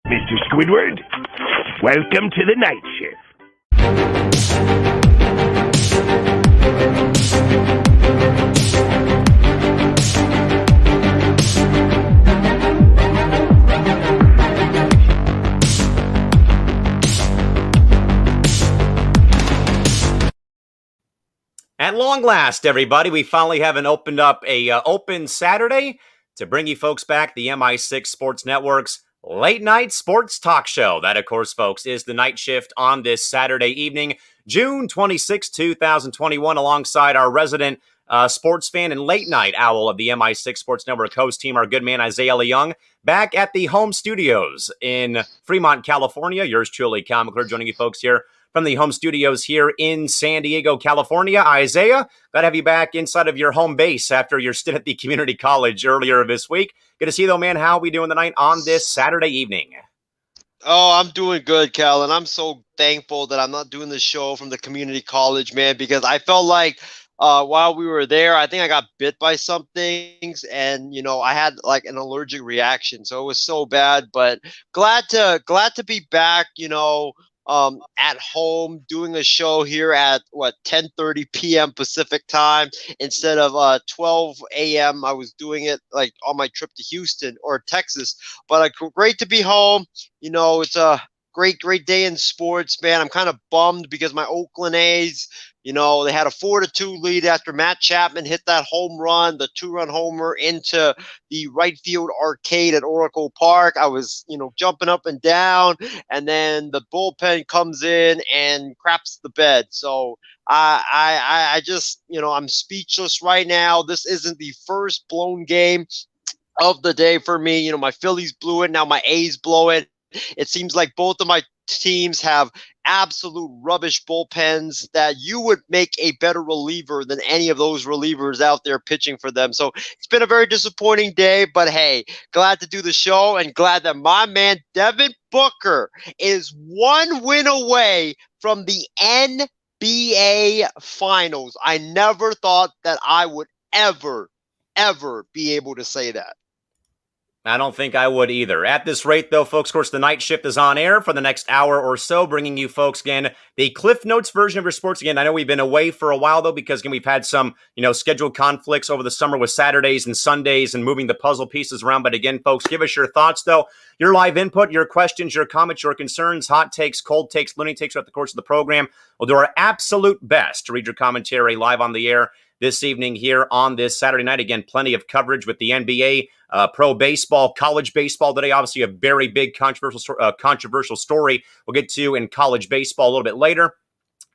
Mr. Squidward, welcome to the night shift. At long last, everybody, we finally haven't opened up a open Saturday to bring you folks back the MI6 Sports Network's late night sports talk show. That, of course, folks, is the night shift on this Saturday evening, June 26, 2021, alongside our resident sports fan and late night owl of the MI6 Sports Network host team, our good man Isaiah Leung, back at the home studios in Fremont, California. Yours truly, Callan, McClurg, joining you folks here from the home studios here in San Diego, California. Isaiah, glad to have you back inside of your home base after your stint at the community college earlier this week. Good to see you, though, man. How are we doing tonight on this Saturday evening? Oh, I'm doing good, Callan. I'm so thankful that I'm not doing the show from the community college, man, because I felt like while we were there, I think I got bit by some things, and I had like an allergic reaction, so it was so bad. But glad to be back. At home doing a show here at 10:30 p.m. Pacific time instead of 12 a.m. I was doing it like on my trip to Houston or Texas. But great to be home. It's a great day in sports, man. I'm kind of bummed because my Oakland A's, they had a 4-2 lead after Matt Chapman hit that home run, the 2-run homer into the right field arcade at Oracle Park. I was, jumping up and down, and then the bullpen comes in and craps the bed. So I just, I'm speechless right now. This isn't the first blown game of the day for me. My Phillies blew it. Now my A's blow it. It seems like both of my teams have absolute rubbish bullpens that you would make a better reliever than any of those relievers out there pitching for them. So it's been a very disappointing day, but hey, glad to do the show and glad that my man Devin Booker is one win away from the NBA Finals. I never thought that I would ever be able to say that. I don't think I would either. At this rate, though, folks, of course, the night shift is on air for the next hour or so, bringing you folks, again, the Cliff Notes version of your sports. Again, I know we've been away for a while, though, because, again, we've had some, scheduled conflicts over the summer with Saturdays and Sundays and moving the puzzle pieces around. But again, folks, give us your thoughts, though, your live input, your questions, your comments, your concerns, hot takes, cold takes, loony takes throughout the course of the program. We'll do our absolute best to read your commentary live on the air this evening here on this Saturday night. Again, plenty of coverage with the NBA, pro baseball, college baseball today. Obviously, a very big controversial story we'll get to in college baseball a little bit later.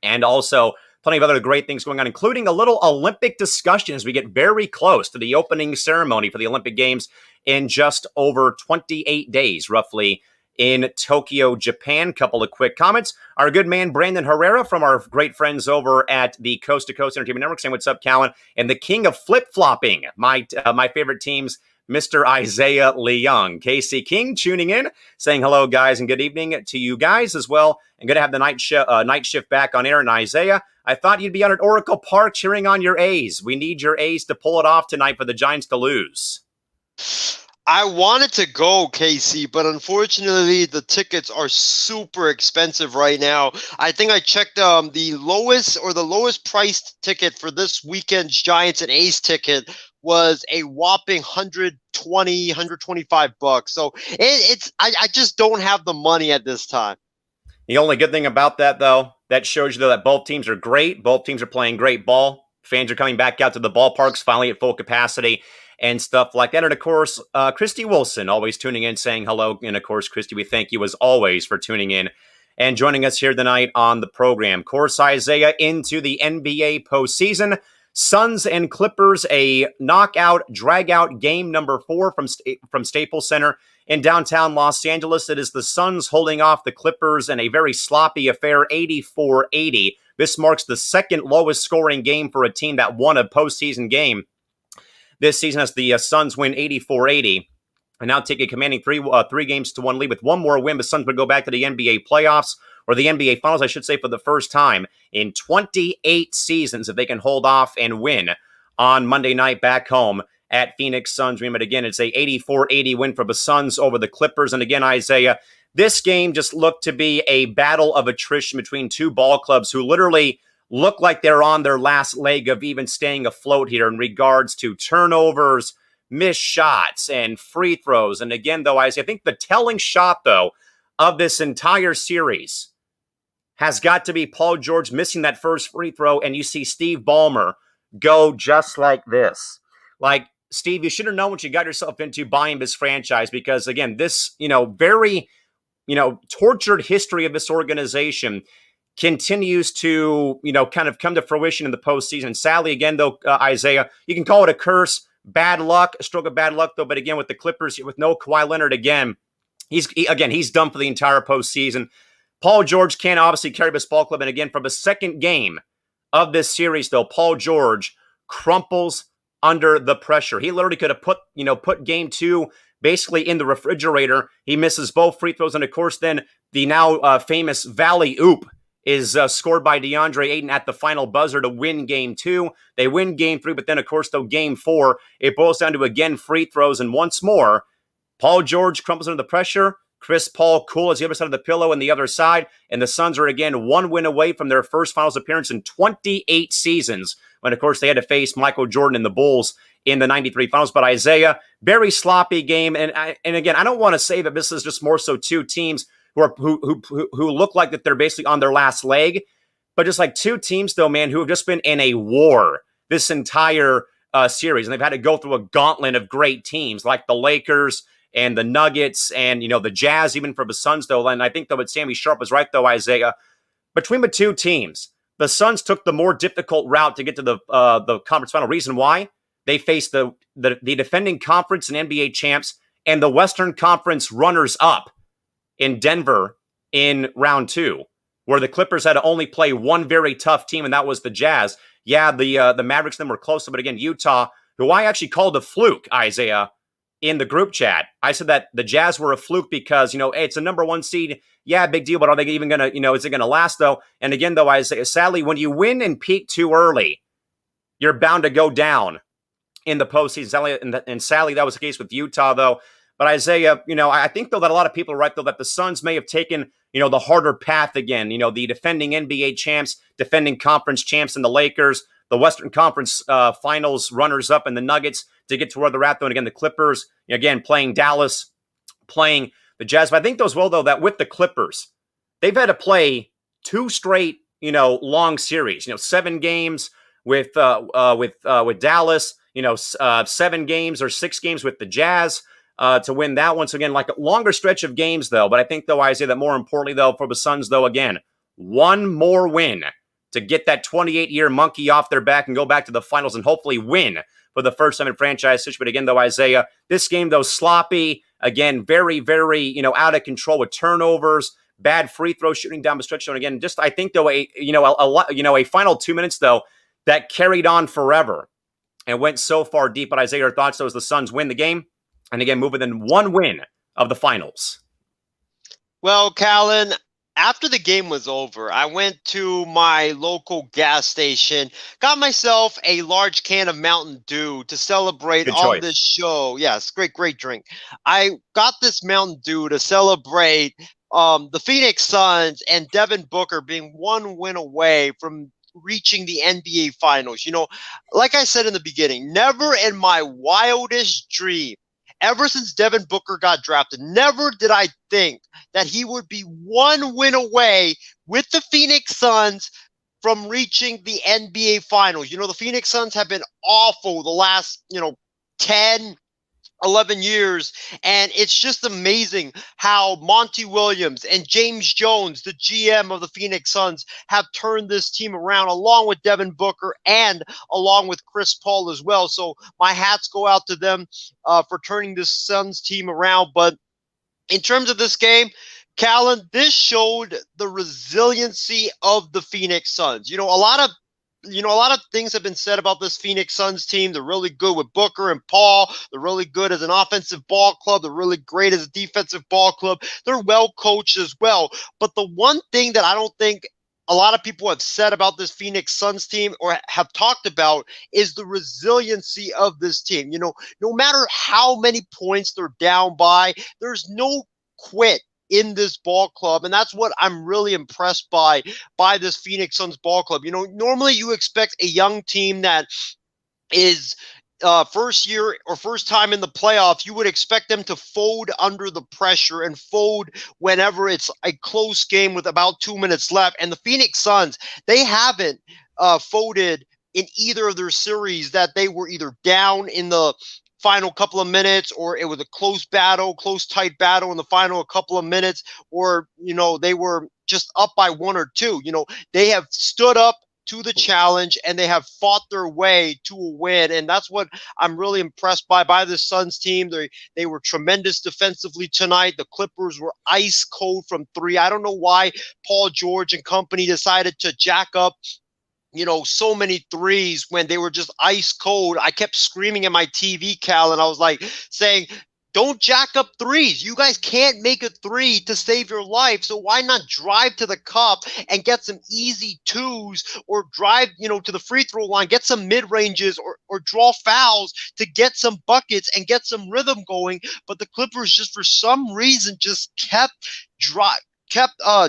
And also plenty of other great things going on, including a little Olympic discussion as we get very close to the opening ceremony for the Olympic Games in just over 28 days, roughly, in Tokyo, Japan. Couple of quick comments. Our good man, Brandon Herrera, from our great friends over at the Coast to Coast Entertainment Network, saying, what's up, Callan? And the king of flip-flopping, my favorite teams, Mr. Isaiah Leung. Casey King tuning in, saying hello, guys, and good evening to you guys as well. And good to have the night shift back on air. And Isaiah, I thought you'd be out at Oracle Park cheering on your A's. We need your A's to pull it off tonight for the Giants to lose. I wanted to go, Casey, but unfortunately the tickets are super expensive right now. I think I checked the lowest priced ticket for this weekend's Giants and A's ticket was a whopping $125. So I just don't have the money at this time. The only good thing about that, though, that shows you that both teams are great. Both teams are playing great ball. Fans are coming back out to the ballparks finally at full capacity and stuff like that. And, of course, Christy Wilson always tuning in, saying hello. And, of course, Christy, we thank you as always for tuning in and joining us here tonight on the program. Of course, Isaiah, into the NBA postseason. Suns and Clippers, a knockout, drag-out game number 4 from Staples Center in downtown Los Angeles. It is the Suns holding off the Clippers in a very sloppy affair, 84-80. This marks the second lowest scoring game for a team that won a postseason game this season, as the Suns win 84-80 and now take a commanding 3-1 lead. With one more win, the Suns would go back to the NBA playoffs, or the NBA Finals, I should say, for the first time in 28 seasons, if they can hold off and win on Monday night back home at Phoenix Suns. Remember, again, it's a 84-80 win for the Suns over the Clippers. And again, Isaiah, this game just looked to be a battle of attrition between two ball clubs who literally look like they're on their last leg of even staying afloat here in regards to turnovers, missed shots, and free throws. And again, though, I think the telling shot, though, of this entire series has got to be Paul George missing that first free throw, and you see Steve Ballmer go just like this. Like, Steve, you should have known what you got yourself into buying this franchise because, again, this, very, tortured history of this organization continues to, kind of come to fruition in the postseason. Sadly, again, though, Isaiah, you can call it a curse, bad luck, a stroke of bad luck, though. But again, with the Clippers, with no Kawhi Leonard again, he's done for the entire postseason. Paul George can't obviously carry this ball club. And again, from the second game of this series, though, Paul George crumples under the pressure. He literally could have put game two basically in the refrigerator. He misses both free throws. And of course, then the now famous Valley Oop is scored by DeAndre Ayton at the final buzzer to win game two. They win game three, but then of course, though, game four, it boils down to again free throws. And once more, Paul George crumples under the pressure. Chris Paul cool as the other side of the pillow and the other side. And the Suns are again one win away from their first finals appearance in 28 seasons, when of course they had to face Michael Jordan and the Bulls in the 93 finals. But Isaiah, very sloppy game. And again, I don't want to say that this is just more so two teams who look like that they're basically on their last leg, but just like two teams, though, man, who have just been in a war this entire series. And they've had to go through a gauntlet of great teams like the Lakers and the Nuggets and, the Jazz, even for the Suns, though. And I think, though, what Sammy Sharp was right, though, Isaiah, between the two teams, the Suns took the more difficult route to get to the conference final. Reason why? They faced the defending conference and NBA champs and the Western Conference runners-up in Denver in round two, where the Clippers had to only play one very tough team, and that was the Jazz. Yeah, the Mavericks and them were close, but again, Utah, who I actually called a fluke, Isaiah, in the group chat. I said that the Jazz were a fluke because, hey, it's a number one seed. Yeah, big deal, but are they even going to, is it going to last, though? And again, though, Isaiah, sadly, when you win and peak too early, you're bound to go down in the postseason. And sadly, that was the case with Utah, though. But Isaiah, I think, though, that a lot of people are right, though, that the Suns may have taken, the harder path again. The defending NBA champs, defending conference champs in the Lakers, the Western Conference finals runners-up in the Nuggets to get to where they're at, though. And again, the Clippers, again, playing Dallas, playing the Jazz. But I think those, though, that with the Clippers, they've had to play two straight, long series. 7 games with Dallas. 7 games or 6 games with the Jazz. To win that one. So again, like a longer stretch of games, though. But I think, though, Isaiah, that more importantly, though, for the Suns, though, again, one more win to get that 28-year monkey off their back and go back to the finals and hopefully win for the first time in franchise history. But again, though, Isaiah, this game, though, sloppy. Again, very, very, out of control with turnovers, bad free throw shooting down the stretch. And again, just I think, though, a final 2 minutes, though, that carried on forever and went so far deep. But Isaiah, your thoughts, though, as the Suns win the game? And again, move within one win of the finals. Well, Callan, after the game was over, I went to my local gas station, got myself a large can of Mountain Dew to celebrate on this show. Yes, great drink. I got this Mountain Dew to celebrate the Phoenix Suns and Devin Booker being one win away from reaching the NBA Finals. Like I said in the beginning, never in my wildest dream, ever since Devin Booker got drafted, never did I think that he would be one win away with the Phoenix Suns from reaching the NBA Finals. The Phoenix Suns have been awful the last, 10, 11 years, and it's just amazing how Monty Williams and James Jones, the GM of the Phoenix Suns, have turned this team around, along with Devin Booker and along with Chris Paul as well. So my hats go out to them for turning this Suns team around. But in terms of this game, Callan, this showed the resiliency of the Phoenix Suns. A lot of things have been said about this Phoenix Suns team. They're really good with Booker and Paul. They're really good as an offensive ball club. They're really great as a defensive ball club. They're well coached as well. But the one thing that I don't think a lot of people have said about this Phoenix Suns team or have talked about is the resiliency of this team. No matter how many points they're down by, there's no quit in this ball club, and that's what I'm really impressed by this Phoenix Suns ball club. You know, normally you expect a young team that is first year or first time in the playoffs, you would expect them to fold under the pressure and fold whenever it's a close game with about 2 minutes left. And the Phoenix Suns, they haven't folded in either of their series that they were either down in the final couple of minutes, or it was a close tight battle in the final couple of minutes, or, you know, they were just up by 1 or 2. You know, they have stood up to the challenge and they have fought their way to a win, and that's what I'm really impressed by the Suns team. They were tremendous defensively tonight. The Clippers were ice cold from 3. I don't know why Paul George and company decided to jack up, you know, so many threes when they were just ice cold. I kept screaming at my TV, Cal, and I was like saying, don't jack up threes. You guys can't make a 3 to save your life. So why not drive to the cup and get some easy 2s, or drive, you know, to the free throw line, get some mid-ranges, or draw fouls to get some buckets and get some rhythm going. But the Clippers just for some reason just kept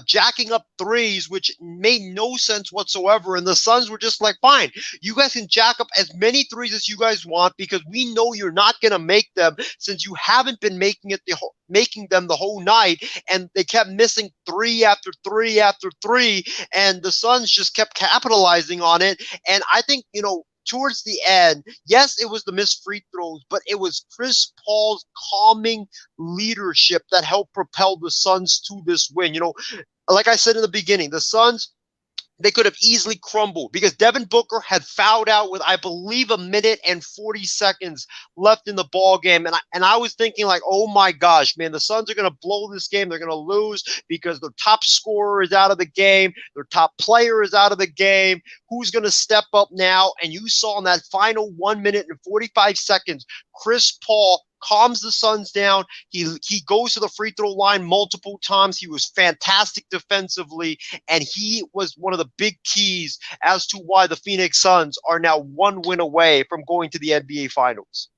jacking up threes, which made no sense whatsoever. And the Suns were just like, fine, you guys can jack up as many threes as you guys want, because we know you're not going to make them, since you haven't been making them the whole night. And they kept missing 3 after 3 after 3, and the Suns just kept capitalizing on it. And I think, you know, towards the end, yes, it was the missed free throws, but it was Chris Paul's calming leadership that helped propel the Suns to this win. You know, like I said in the beginning, the Suns, they could have easily crumbled because Devin Booker had fouled out with, I believe, 1 minute and 40 seconds left in the ball game. And I was thinking, like, oh my gosh, man, the Suns are going to blow this game. They're going to lose because their top scorer is out of the game. Their top player is out of the game. Who's going to step up now? And you saw in that final 1 minute and 45 seconds, Chris Paul calms the Suns down. He goes to the free throw line multiple times. He was fantastic defensively, and he was one of the big keys as to why the Phoenix Suns are now 1 win away from going to the NBA Finals.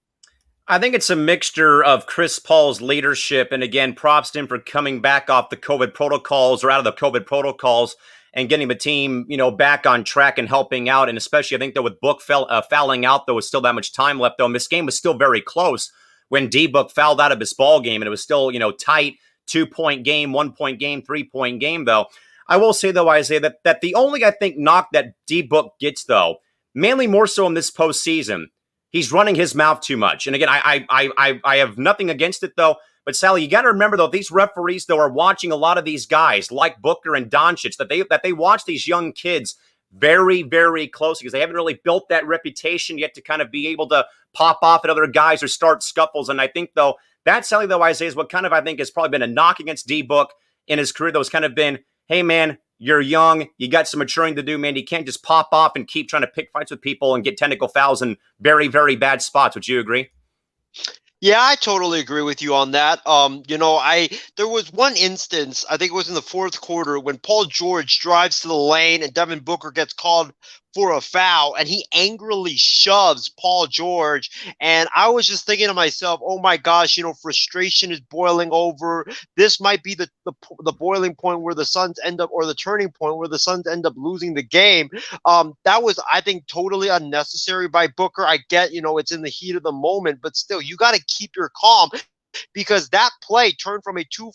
I think it's a mixture of Chris Paul's leadership, and again, props to him for coming back off the COVID protocols, or out of the COVID protocols, and getting the team, you know, back on track and helping out. And especially, I think, though, with Book fouling out, though, with still that much time left, though, and this game was still very close when D-Book fouled out of his ball game, and it was still, you know, tight, 2-point game, 1-point game, 3-point game, though. I will say, though, Isaiah, that the only, I think, knock that D-Book gets, though, mainly more so in this postseason, he's running his mouth too much. And again, I have nothing against it, though. But Sally, you got to remember, though, these referees, though, are watching a lot of these guys like Booker and Doncic, that they watch these young kids very, very closely, because they haven't really built that reputation yet to kind of be able to pop off at other guys or start scuffles. And I think, though, that, Sally, though, Isaiah, is what kind of, I think, has probably been a knock against D-Book in his career, though, has kind of been, hey, man, you're young, you got some maturing to do, man. You can't just pop off and keep trying to pick fights with people and get technical fouls in very, very bad spots. Would you agree? Yeah, I totally agree with you on that. You know, there was one instance, I think it was in the fourth quarter, when Paul George drives to the lane and Devin Booker gets called for a foul, and he angrily shoves Paul George. And I was just thinking to myself, oh my gosh, you know, frustration is boiling over. This might be the boiling point where the Suns end up, or the turning point where the Suns end up losing the game. That was, I think, totally unnecessary by Booker. I get, you know, it's in the heat of the moment, but still, you got to keep your calm, because that play turned from a two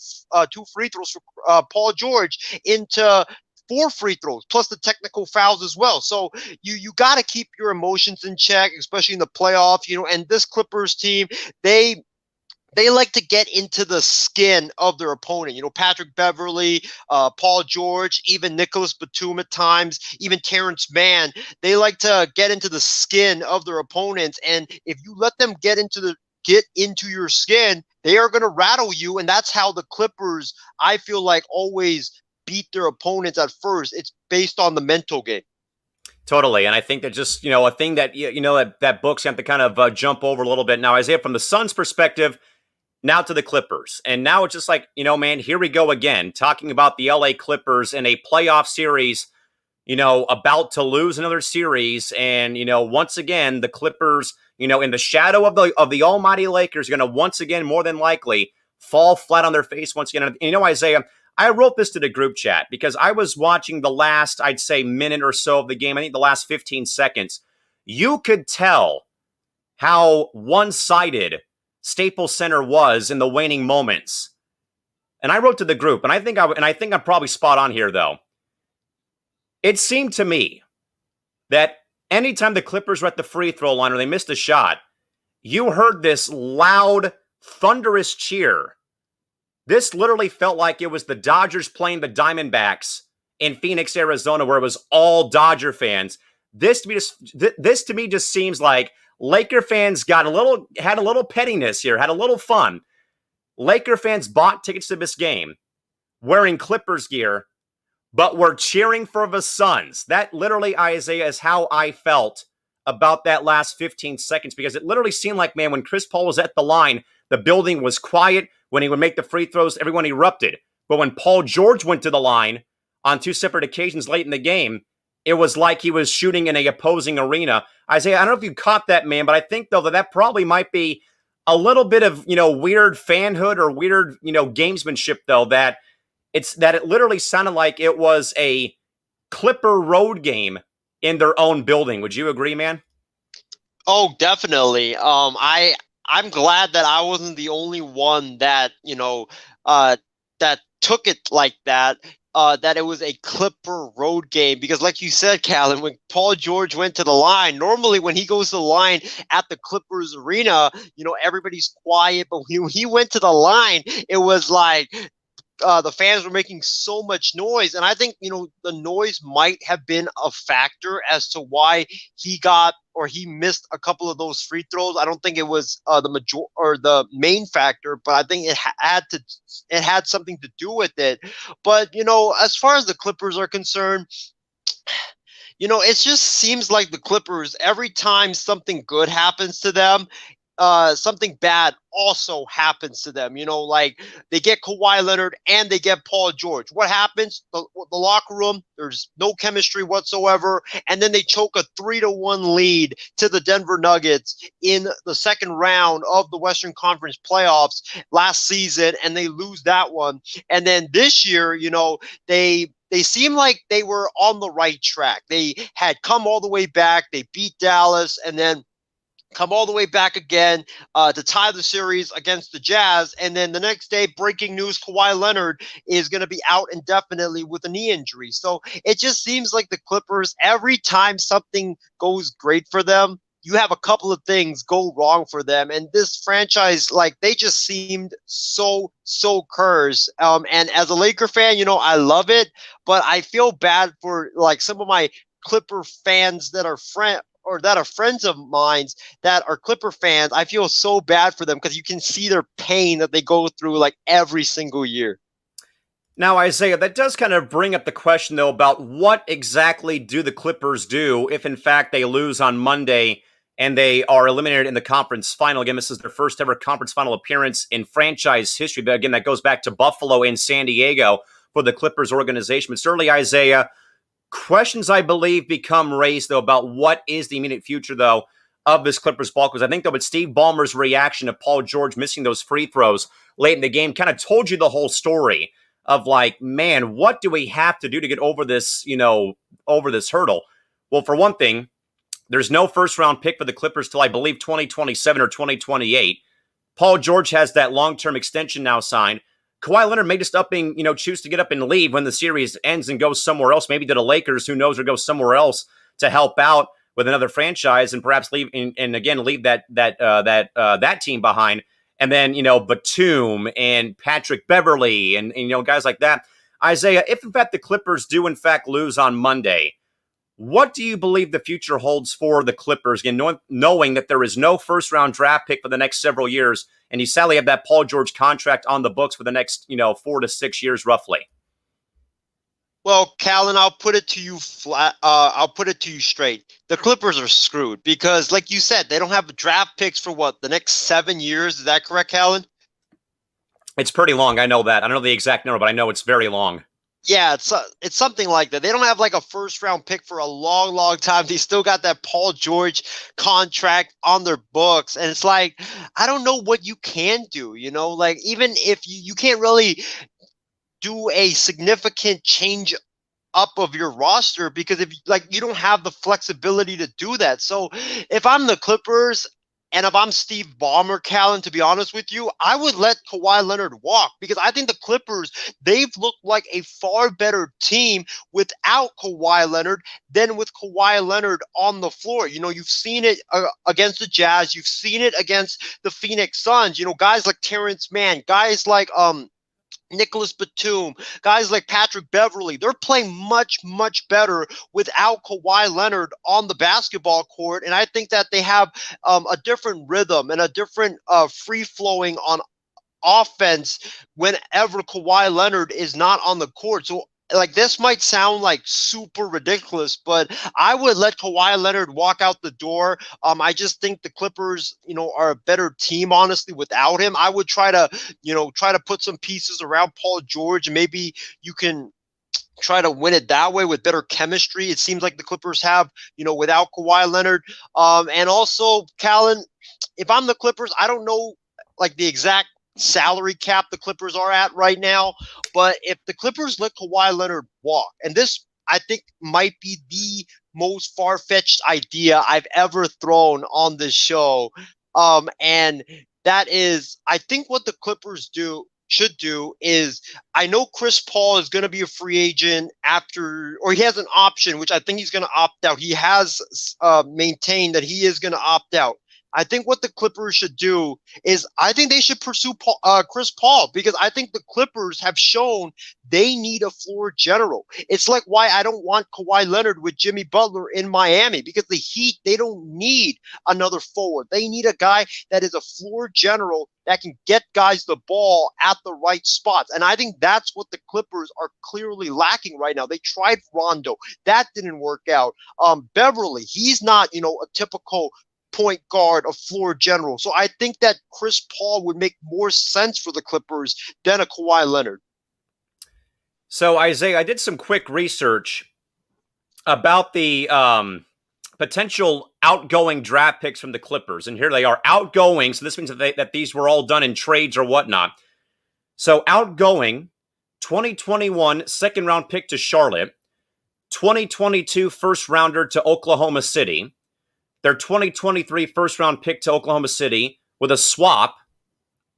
free throws for Paul George into 4 free throws, plus the technical fouls as well. So you got to keep your emotions in check, especially in the playoffs, you know. And this Clippers team, they like to get into the skin of their opponent. You know, Patrick Beverley, Paul George, even Nicholas Batum at times, even Terrence Mann, they like to get into the skin of their opponents. And if you let them get into your skin, they are going to rattle you. And that's how the Clippers, I feel like, always beat their opponents at first. It's based on the mental game. Totally. And I think that just, you know, a thing that, you know, that Book's have to kind of jump over a little bit. Now, Isaiah, from the Suns' perspective, now to the Clippers. And now it's just like, you know, man, here we go again, talking about the LA Clippers in a playoff series, you know, about to lose another series. And, you know, once again, the Clippers, you know, in the shadow of the almighty Lakers, are going to once again, more than likely, fall flat on their face once again. And you know, Isaiah, I wrote this to the group chat because I was watching the last, I'd say, minute or so of the game. I think the last 15 seconds. You could tell how one-sided Staples Center was in the waning moments. And I wrote to the group, and I think I'm probably spot on here, though. It seemed to me that anytime the Clippers were at the free throw line or they missed a shot, you heard this loud, thunderous cheer. This literally felt like it was the Dodgers playing the Diamondbacks in Phoenix, Arizona, where it was all Dodger fans. This to me just seems like Laker fans had a little pettiness here, had a little fun. Laker fans bought tickets to this game wearing Clippers gear, but were cheering for the Suns. That literally, Isaiah, is how I felt about that last 15 seconds, because it literally seemed like, man, when Chris Paul was at the line, the building was quiet. When he would make the free throws, everyone erupted. But when Paul George went to the line on two separate occasions late in the game, it was like he was shooting in a opposing arena. Isaiah, I don't know if you caught that, man, but I think, though, that probably might be a little bit of, weird fanhood or weird, gamesmanship, though, that it literally sounded like it was a Clipper road game in their own building. Would you agree, man? Oh, definitely. I'm glad that I wasn't the only one that, that took it like that. That it was a Clipper road game, because like you said, Callan, when Paul George went to the line, normally when he goes to the line at the Clippers arena, everybody's quiet, but when he went to the line, it was like the fans were making so much noise. And I think, the noise might have been a factor as to why he missed a couple of those free throws. I don't think it was the main factor, but I think it had something to do with it. But, as far as the Clippers are concerned, it just seems like the Clippers, every time something good happens to them, something bad also happens to them. Like they get Kawhi Leonard and they get Paul George. What happens? The locker room, there's no chemistry whatsoever. And then they choke a 3-1 lead to the Denver Nuggets in the second round of the Western Conference playoffs last season. And they lose that one. And then this year, they seem like they were on the right track. They had come all the way back. They beat Dallas and then come all the way back again to tie the series against the Jazz. And then the next day, breaking news, Kawhi Leonard is going to be out indefinitely with a knee injury. So it just seems like the Clippers, every time something goes great for them, you have a couple of things go wrong for them. And this franchise, they just seemed so cursed. And as a Laker fan, I love it, but I feel bad for some of my Clipper fans that are friends of mine that are Clipper fans. I feel so bad for them because you can see their pain that they go through every single year. Now, Isaiah, that does kind of bring up the question, though, about what exactly do the Clippers do if, in fact, they lose on Monday and they are eliminated in the conference final. Again, this is their first ever conference final appearance in franchise history. But again, that goes back to Buffalo and San Diego for the Clippers organization. But certainly, Isaiah, questions, I believe, become raised, though, about what is the immediate future, though, of this Clippers ball. Because I think, though, with Steve Ballmer's reaction of Paul George missing those free throws late in the game kind of told you the whole story of man, what do we have to do to get over this, over this hurdle? Well, for one thing, there's no first-round pick for the Clippers till, I believe, 2027 or 2028. Paul George has that long-term extension now signed. Kawhi Leonard may just choose to get up and leave when the series ends and go somewhere else, maybe to the Lakers, who knows, or go somewhere else to help out with another franchise and perhaps leave leave that team behind. And then, Batum and Patrick Beverly and guys like that. Isaiah, if in fact the Clippers do in fact lose on Monday, what do you believe the future holds for the Clippers? Again, knowing that there is no first-round draft pick for the next several years, and you sadly have that Paul George contract on the books for the next, 4 to 6 years, roughly. Well, Callan, I'll put it to you flat. I'll put it to you straight. The Clippers are screwed because, like you said, they don't have draft picks for the next 7 years. Is that correct, Callan? It's pretty long. I know that. I don't know the exact number, but I know it's very long. Yeah, it's something like that. They don't have like a first round pick for a long, long time. They still got that Paul George contract on their books, and it's like I don't know what you can do. Like even if you can't really do a significant change up of your roster because if like you don't have the flexibility to do that. So if I'm the Clippers and if I'm Steve Ballmer, Callan, to be honest with you, I would let Kawhi Leonard walk because I think the Clippers, they've looked like a far better team without Kawhi Leonard than with Kawhi Leonard on the floor. You've seen it against the Jazz, you've seen it against the Phoenix Suns. Guys like Terrence Mann, guys like Nicholas Batum, guys like Patrick Beverly, they're playing much, much better without Kawhi Leonard on the basketball court. And I think that they have a different rhythm and a different free flowing on offense whenever Kawhi Leonard is not on the court. So like this might sound like super ridiculous, but I would let Kawhi Leonard walk out the door. I just think the Clippers, are a better team, honestly, without him. I would try to put some pieces around Paul George. Maybe you can try to win it that way with better chemistry. It seems like the Clippers have, without Kawhi Leonard. And also, Callan, if I'm the Clippers, I don't know like the exact salary cap the Clippers are at right now, but if the Clippers let Kawhi Leonard walk, and this I think might be the most far-fetched idea I've ever thrown on this show, and that is, I think what the Clippers should do is I know Chris Paul is going to be a free agent after, or he has an option, which I think he's going to opt out. He has maintained that he is going to opt out. I think what the Clippers should do is I think they should pursue Chris Paul because I think the Clippers have shown they need a floor general. It's like why I don't want Kawhi Leonard with Jimmy Butler in Miami because the Heat, they don't need another forward. They need a guy that is a floor general that can get guys the ball at the right spots. And I think that's what the Clippers are clearly lacking right now. They tried Rondo. That didn't work out. Beverly, he's not, a typical point guard, a floor general. So I think that Chris Paul would make more sense for the Clippers than a Kawhi Leonard. So, Isaiah, I did some quick research about the potential outgoing draft picks from the Clippers. And here they are, outgoing. So this means that these were all done in trades or whatnot. So outgoing, 2021 second-round pick to Charlotte, 2022 first-rounder to Oklahoma City, their 2023 first-round pick to Oklahoma City with a swap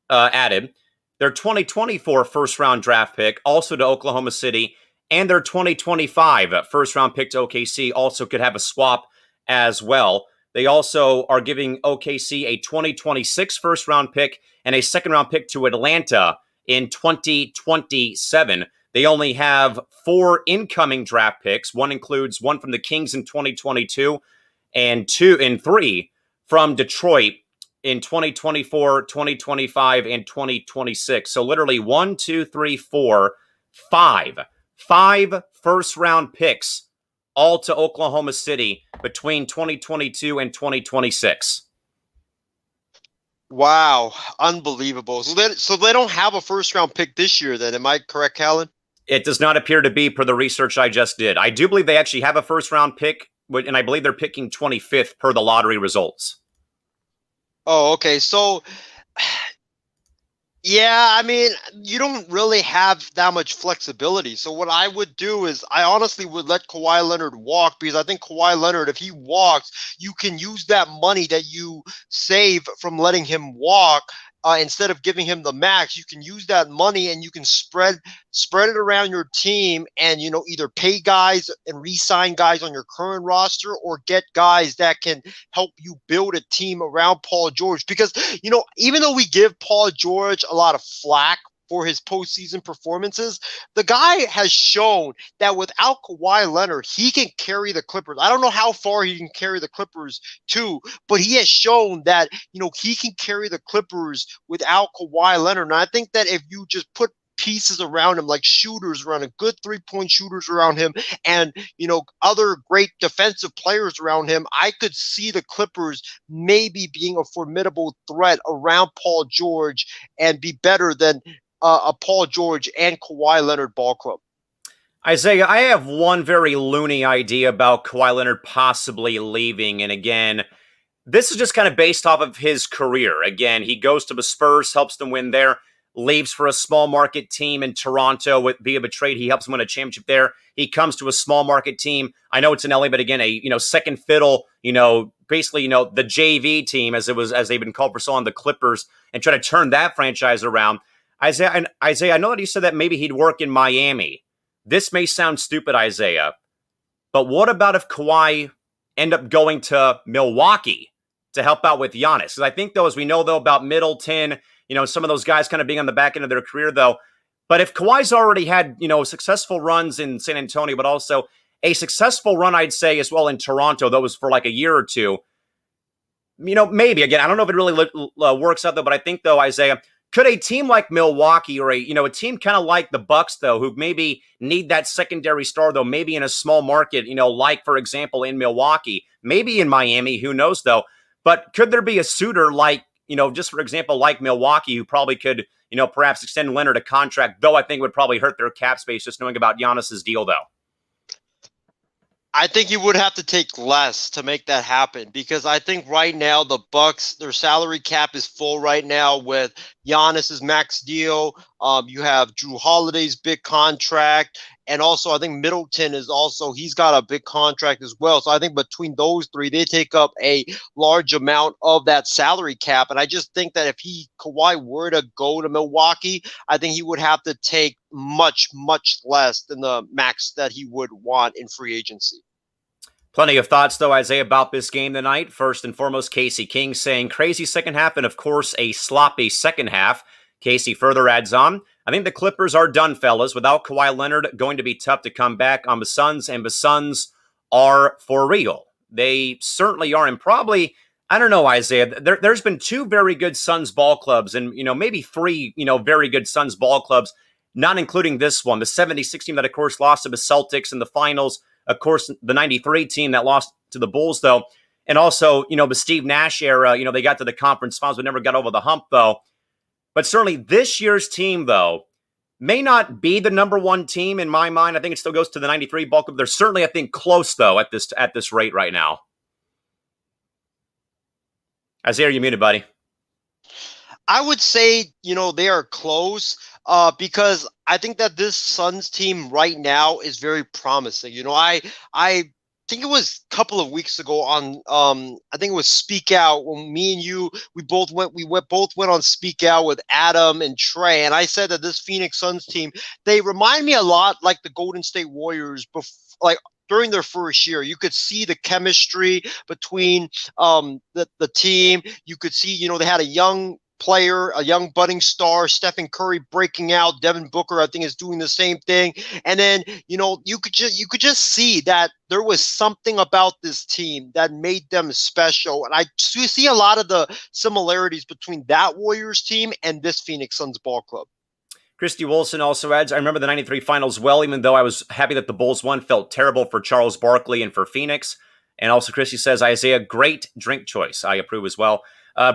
added, their 2024 first-round draft pick also to Oklahoma City, and their 2025 first-round pick to OKC also could have a swap as well. They also are giving OKC a 2026 first-round pick and a second-round pick to Atlanta in 2027. They only have 4 incoming draft picks. One includes one from the Kings in 2022 and 3 from Detroit in 2024, 2025, and 2026. So literally 1, 2, 3, 4, 5. 5 first-round picks all to Oklahoma City between 2022 and 2026. Wow, unbelievable. So they don't have a first-round pick this year then, am I correct, Callan? It does not appear to be per the research I just did. I do believe they actually have a first-round pick, and I believe they're picking 25th per the lottery results. Oh, okay. So, yeah, I mean, you don't really have that much flexibility. So what I would do is I honestly would let Kawhi Leonard walk because I think Kawhi Leonard, if he walks, you can use that money that you save from letting him walk. Instead of giving him the max, you can use that money and you can spread it around your team and, either pay guys and re-sign guys on your current roster or get guys that can help you build a team around Paul George. Because, even though we give Paul George a lot of flack for his postseason performances, the guy has shown that without Kawhi Leonard, he can carry the Clippers. I don't know how far he can carry the Clippers to, but he has shown that, he can carry the Clippers without Kawhi Leonard. And I think that if you just put pieces around him, like shooters around him, good three-point shooters around him, and, other great defensive players around him, I could see the Clippers maybe being a formidable threat around Paul George and be better than a Paul George and Kawhi Leonard ball club. Isaiah, I have one very loony idea about Kawhi Leonard possibly leaving. And again, this is just kind of based off of his career. Again, he goes to the Spurs, helps them win there, leaves for a small market team in Toronto with via a trade. He helps them win a championship there. He comes to a small market team. I know it's in LA, but again, a second fiddle, basically, the JV team as they've been called for so long, the Clippers, and try to turn that franchise around. Isaiah, I know that you said that maybe he'd work in Miami. This may sound stupid, Isaiah, but what about if Kawhi end up going to Milwaukee to help out with Giannis? Because I think, though, as we know, though, about Middleton, some of those guys kind of being on the back end of their career, though. But if Kawhi's already had, successful runs in San Antonio, but also a successful run, I'd say, as well in Toronto, that was for like a year or two, maybe, again, I don't know if it really works out, though, but I think, though, Isaiah, could a team like Milwaukee or a team kind of like the Bucks, though, who maybe need that secondary star, though, maybe in a small market, like, for example, in Milwaukee, maybe in Miami, who knows, though, but could there be a suitor like, just for example, like Milwaukee, who probably could, perhaps extend Leonard a contract, though I think would probably hurt their cap space just knowing about Giannis's deal, though? I think you would have to take less to make that happen, because I think right now the Bucks, their salary cap is full right now with Giannis's max deal. You have Drew Holiday's big contract, and also I think Middleton he's got a big contract as well. So I think between those three, they take up a large amount of that salary cap. And I just think that if Kawhi were to go to Milwaukee, I think he would have to take much, much less than the max that he would want in free agency. Plenty of thoughts, though, Isaiah, about this game tonight. First and foremost, Casey King saying crazy second half and, of course, a sloppy second half. Casey further adds on, I think the Clippers are done, fellas. Without Kawhi Leonard, going to be tough to come back on the Suns, and the Suns are for real. They certainly are, and probably, I don't know, Isaiah, there's been two very good Suns ball clubs and, maybe three, very good Suns ball clubs, not including this one, the 76 team that, of course, lost to the Celtics in the finals. Of course, the 93 team that lost to the Bulls, though. And also, the Steve Nash era, they got to the conference finals, but never got over the hump, though. But certainly this year's team, though, may not be the number one team in my mind. I think it still goes to the 93 ball club. They're certainly, I think, close, though, at this rate right now. Isaiah, you're muted, buddy. I would say, they are close because I think that this Suns team right now is very promising. I think it was a couple of weeks ago on I think it was Speak Out when me and you both went on Speak Out with Adam and Trey, and I said that this Phoenix Suns team, they remind me a lot like the Golden State Warriors during their first year. You could see the chemistry between the team. You could see, they had a young player, a young budding star, Stephen Curry breaking out. Devin Booker, I think, is doing the same thing. And then, you could just see that there was something about this team that made them special. And I see a lot of the similarities between that Warriors team and this Phoenix Suns ball club. Christy Wilson also adds, I remember the 93 finals well, even though I was happy that the Bulls won, felt terrible for Charles Barkley and for Phoenix. And also Christy says, Isaiah, great drink choice. I approve as well.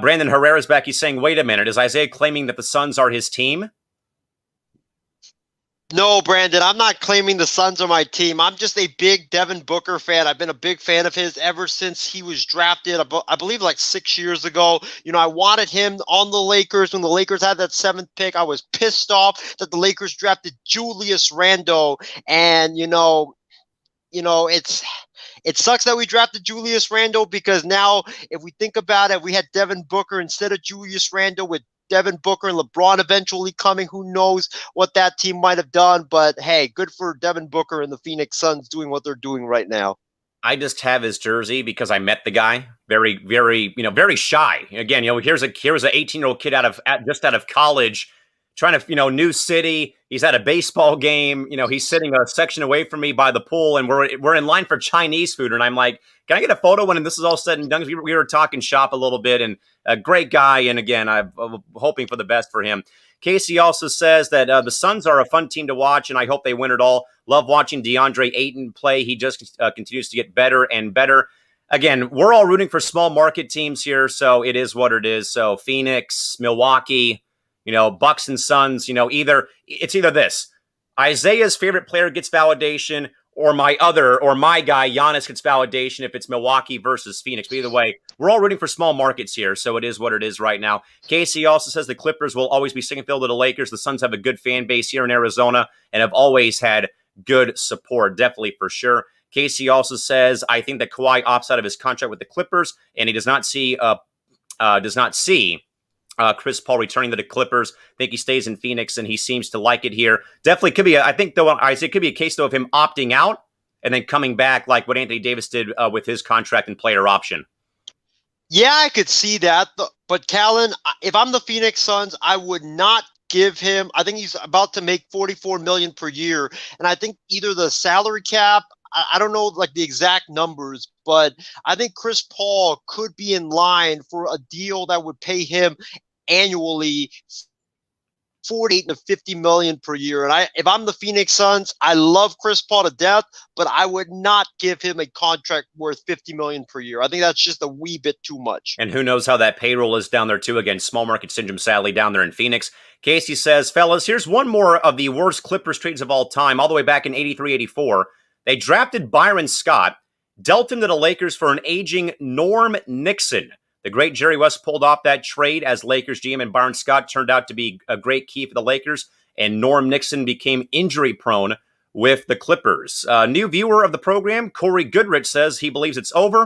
Brandon Herrera's back. He's saying, wait a minute. Is Isaiah claiming that the Suns are his team? No, Brandon, I'm not claiming the Suns are my team. I'm just a big Devin Booker fan. I've been a big fan of his ever since he was drafted, I believe like 6 years ago. I wanted him on the Lakers. When the Lakers had that 7th pick, I was pissed off that the Lakers drafted Julius Randle. And, it sucks that we drafted Julius Randle, because now if we think about it, we had Devin Booker instead of Julius Randle, with Devin Booker and LeBron eventually coming. Who knows what that team might have done? But hey, good for Devin Booker and the Phoenix Suns doing what they're doing right now. I just have his jersey because I met the guy. Very, very, very shy. Again, here's an 18-year-old kid just out of college, trying to, new city. He's at a baseball game. He's sitting a section away from me by the pool, and we're in line for Chinese food. And I'm like, can I get a photo when this is all said and done? We were talking shop a little bit, and a great guy. And again, I'm hoping for the best for him. Casey also says that the Suns are a fun team to watch, and I hope they win it all. Love watching DeAndre Ayton play. He just continues to get better and better. Again, we're all rooting for small market teams here, so it is what it is. So Phoenix, Milwaukee, Bucks and Suns, it's either this. Isaiah's favorite player gets validation, or my guy Giannis gets validation if it's Milwaukee versus Phoenix. But either way, we're all rooting for small markets here, so it is what it is right now. Casey also says the Clippers will always be second fiddle to the Lakers. The Suns have a good fan base here in Arizona and have always had good support, definitely for sure. Casey also says, I think that Kawhi opts out of his contract with the Clippers, and he does not see Chris Paul returning to the Clippers. I think he stays in Phoenix, and he seems to like it here. Definitely could be, I think, though, Isaiah, it could be a case, though, of him opting out and then coming back like what Anthony Davis did with his contract and player option. Yeah, I could see that. But Callan, if I'm the Phoenix Suns, I would not give him. I think he's about to make $44 million per year, and I think either the salary cap. I don't know like the exact numbers, but I think Chris Paul could be in line for a deal that would pay him annually 40 to 50 million per year. And if I'm the Phoenix Suns, I love Chris Paul to death, but I would not give him a contract worth 50 million per year. I think that's just a wee bit too much. And who knows how that payroll is down there too. Again, small market syndrome sadly down there in Phoenix. Casey says, fellas, here's one more of the worst Clippers trades of all time, all the way back in 83-84. They drafted Byron Scott, dealt him to the Lakers for an aging Norm Nixon. The great Jerry West pulled off that trade as Lakers GM, and Byron Scott turned out to be a great key for the Lakers, and Norm Nixon became injury-prone with the Clippers. New viewer of the program, Corey Goodrich, says he believes it's over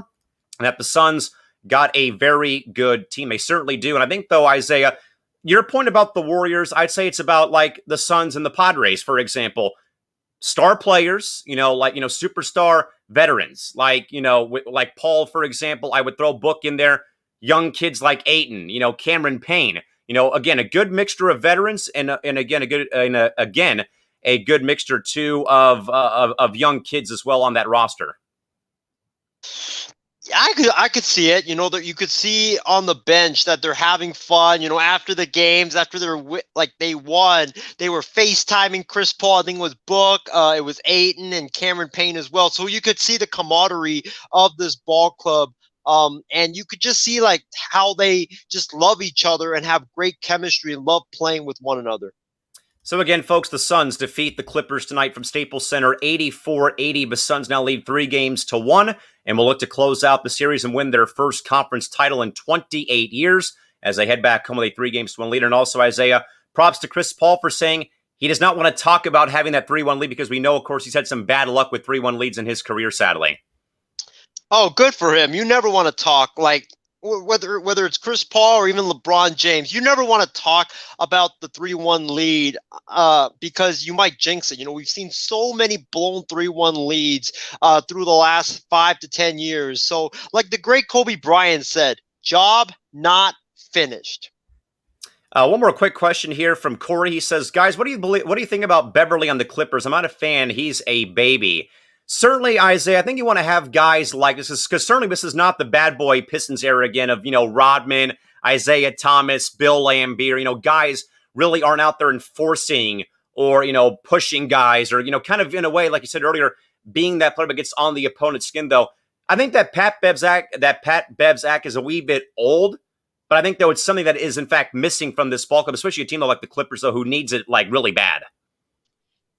and that the Suns got a very good team. They certainly do. And I think, though, Isaiah, your point about the Warriors, I'd say it's about like the Suns and the Padres, for example. Star players, superstar veterans, like Paul, for example. I would throw Book in there. Young kids like Ayton, Cameron Payne. Again, a good mixture of veterans, and again a good mixture too of young kids as well on that roster. I could see it. That you could see on the bench that they're having fun. After the games, after they won, they were FaceTiming Chris Paul. I think it was Book, it was Ayton and Cameron Payne as well. So you could see the camaraderie of this ball club. And you could just see like how they just love each other and have great chemistry and love playing with one another. So again, folks, the Suns defeat the Clippers tonight from Staples Center 84-80. The Suns now lead 3-1 and will look to close out the series and win their first conference title in 28 years as they head back home with a 3-1 lead. And also, Isaiah, props to Chris Paul for saying he does not want to talk about having that 3-1 lead because we know, of course, he's had some bad luck with 3-1 leads in his career, sadly. Oh, good for him. You never want to talk like whether it's Chris Paul or even LeBron James, you never want to talk about the 3-1 lead because you might jinx it. We've seen so many blown 3-1 leads through the last 5 to 10 years. So like the great Kobe Bryant said, job not finished. One more quick question here from Corey. He says, guys, what do you think about Beverly on the Clippers? I'm not a fan. He's a baby. Certainly, Isaiah, I think you want to have guys like this, because certainly this is not the bad boy Pistons era again of, Rodman, Isaiah Thomas, Bill Laimbeer. Guys really aren't out there enforcing or, pushing guys or, kind of in a way, like you said earlier, being that player that gets on the opponent's skin, though. I think that Pat Bev's act is a wee bit old, but I think, though, it's something that is, in fact, missing from this ball club, especially a team like the Clippers, though, who needs it, like, really bad.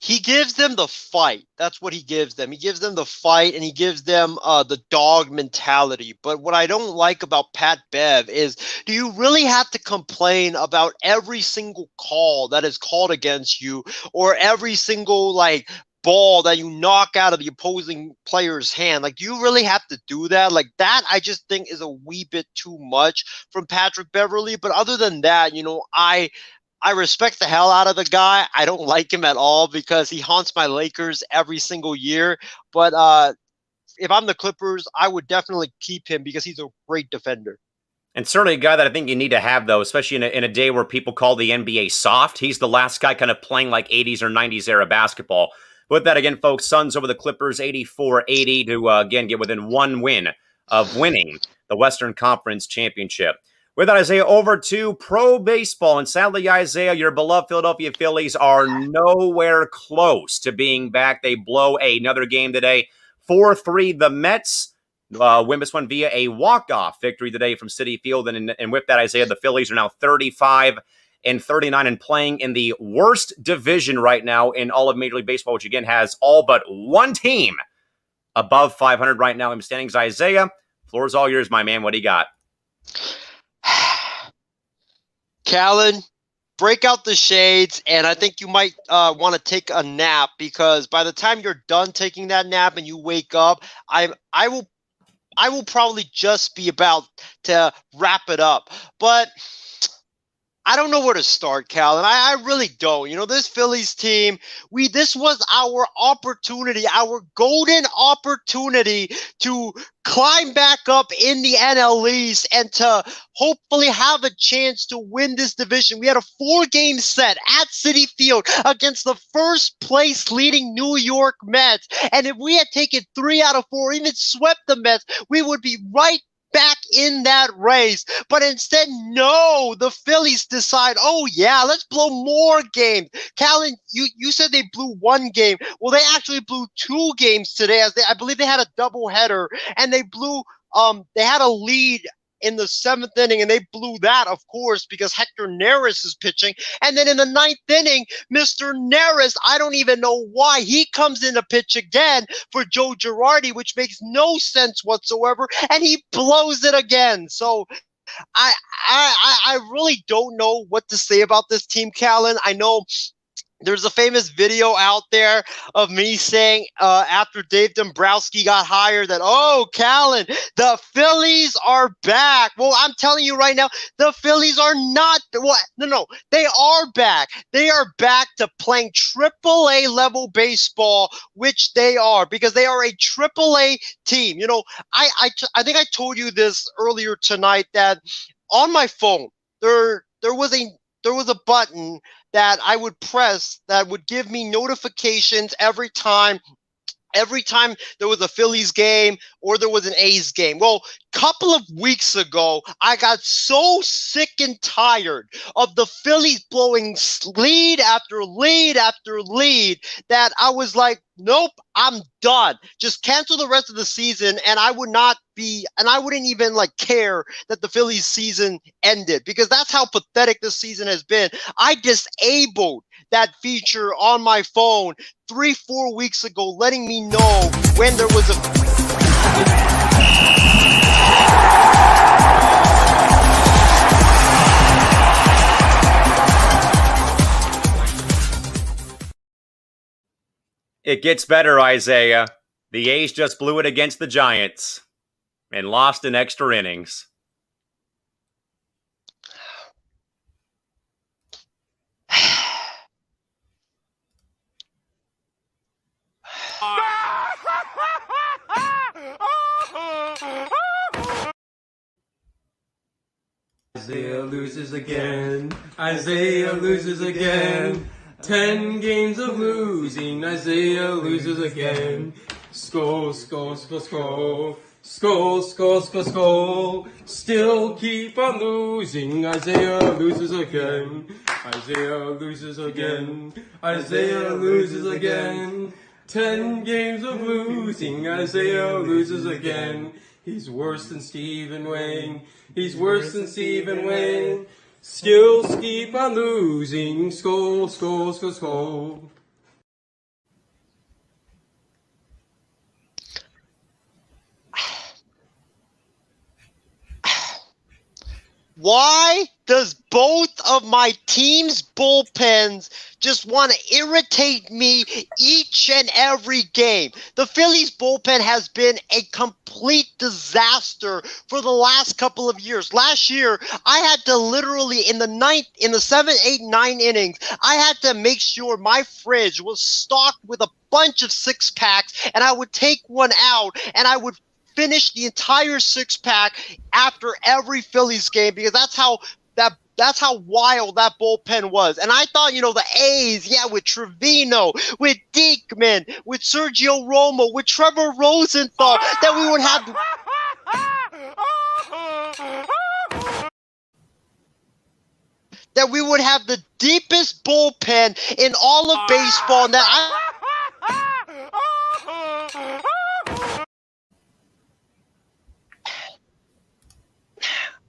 He gives them the fight. That's what he gives them. He gives them the fight, and he gives them the dog mentality. But what I don't like about Pat Bev is, do you really have to complain about every single call that is called against you, or every single ball that you knock out of the opposing player's hand? Do you really have to do that? That I just think is a wee bit too much from Patrick Beverley. But other than that, I respect the hell out of the guy. I don't like him at all because he haunts my Lakers every single year. But if I'm the Clippers, I would definitely keep him because he's a great defender. And certainly a guy that I think you need to have, though, especially in a day where people call the NBA soft. He's the last guy kind of playing like 80s or 90s era basketball. With that, again, folks, Suns over the Clippers 84-80 to, again, get within one win of winning the Western Conference Championship. With that, Isaiah, over to pro baseball. And sadly, Isaiah, your beloved Philadelphia Phillies are nowhere close to being back. They blow another game today. 4-3, the Mets win this one via a walk-off victory today from Citi Field. And with that, Isaiah, the Phillies are now 35 39 and playing in the worst division right now in all of Major League Baseball, which again has all but one team above 500 right now in the standings. Isaiah, floor's all yours, my man. What do you got? Callan, break out the shades, and I think you might want to take a nap, because by the time you're done taking that nap and you wake up, I will probably just be about to wrap it up. But I don't know where to start, Callan. I really don't. You know, this Phillies team, this was our opportunity, our golden opportunity to climb back up in the NL East and to hopefully have a chance to win this division. We had a 4-game set at Citi Field against the first place leading New York Mets. And if we had taken 3 out of 4, even swept the Mets, we would be right back in that race. But instead, no, the Phillies decide, oh yeah, let's blow more games. Callan, you said they blew 1 game. Well, they actually blew 2 games today, as I believe they had a doubleheader, and they blew they had a lead in the 7th inning, and they blew that, of course, because Hector Neris is pitching. And then in the 9th inning, Mr. Neris, I don't even know why, he comes in to pitch again for Joe Girardi, which makes no sense whatsoever, and he blows it again. So I really don't know what to say about this team, Callan. I know there's a famous video out there of me saying after Dave Dombrowski got hired that, oh, Callan, the Phillies are back. Well, I'm telling you right now, the Phillies are not. What? No, they are back. They are back to playing AAA level baseball, which they are, because they are a AAA team. You know, I think I told you this earlier tonight that on my phone there was a button that I would press that would give me notifications every time there was a Phillies game or there was an A's game. Well, a couple of weeks ago, I got so sick and tired of the Phillies blowing lead after lead after lead that I was like, nope, I'm done. Just cancel the rest of the season, and I wouldn't even care that the Phillies season ended, because that's how pathetic this season has been. I disabled that feature on my phone 3-4 weeks ago, letting me know when there was a It gets better, Isaiah. The A's just blew it against the Giants and lost in extra innings. Isaiah loses again. Isaiah loses again. 10 games of losing. Isaiah loses again. Skull, skull, skull, skull. Skull, skull, skull, skull. Still keep on losing. Isaiah loses again. Isaiah loses again. Isaiah loses again. 10 games of losing. Isaiah loses again. He's worse than Stephen Wayne. He's worse than Stephen Wayne. Skills keep on losing. Skull, skull, skull, skull. Why does both of my team's bullpens just want to irritate me each and every game? The Phillies bullpen has been a complete disaster for the last couple of years. Last year, I had to literally, in the 7, 8, 9 innings, I had to make sure my fridge was stocked with a bunch of 6-packs, and I would take one out, and I would finish the entire 6-pack after every Phillies game, because that's how wild that bullpen was. And I thought, the A's, with Trevino, with Diekman, with Sergio Romo, with Trevor Rosenthal, that we would have the deepest bullpen in all of baseball, and that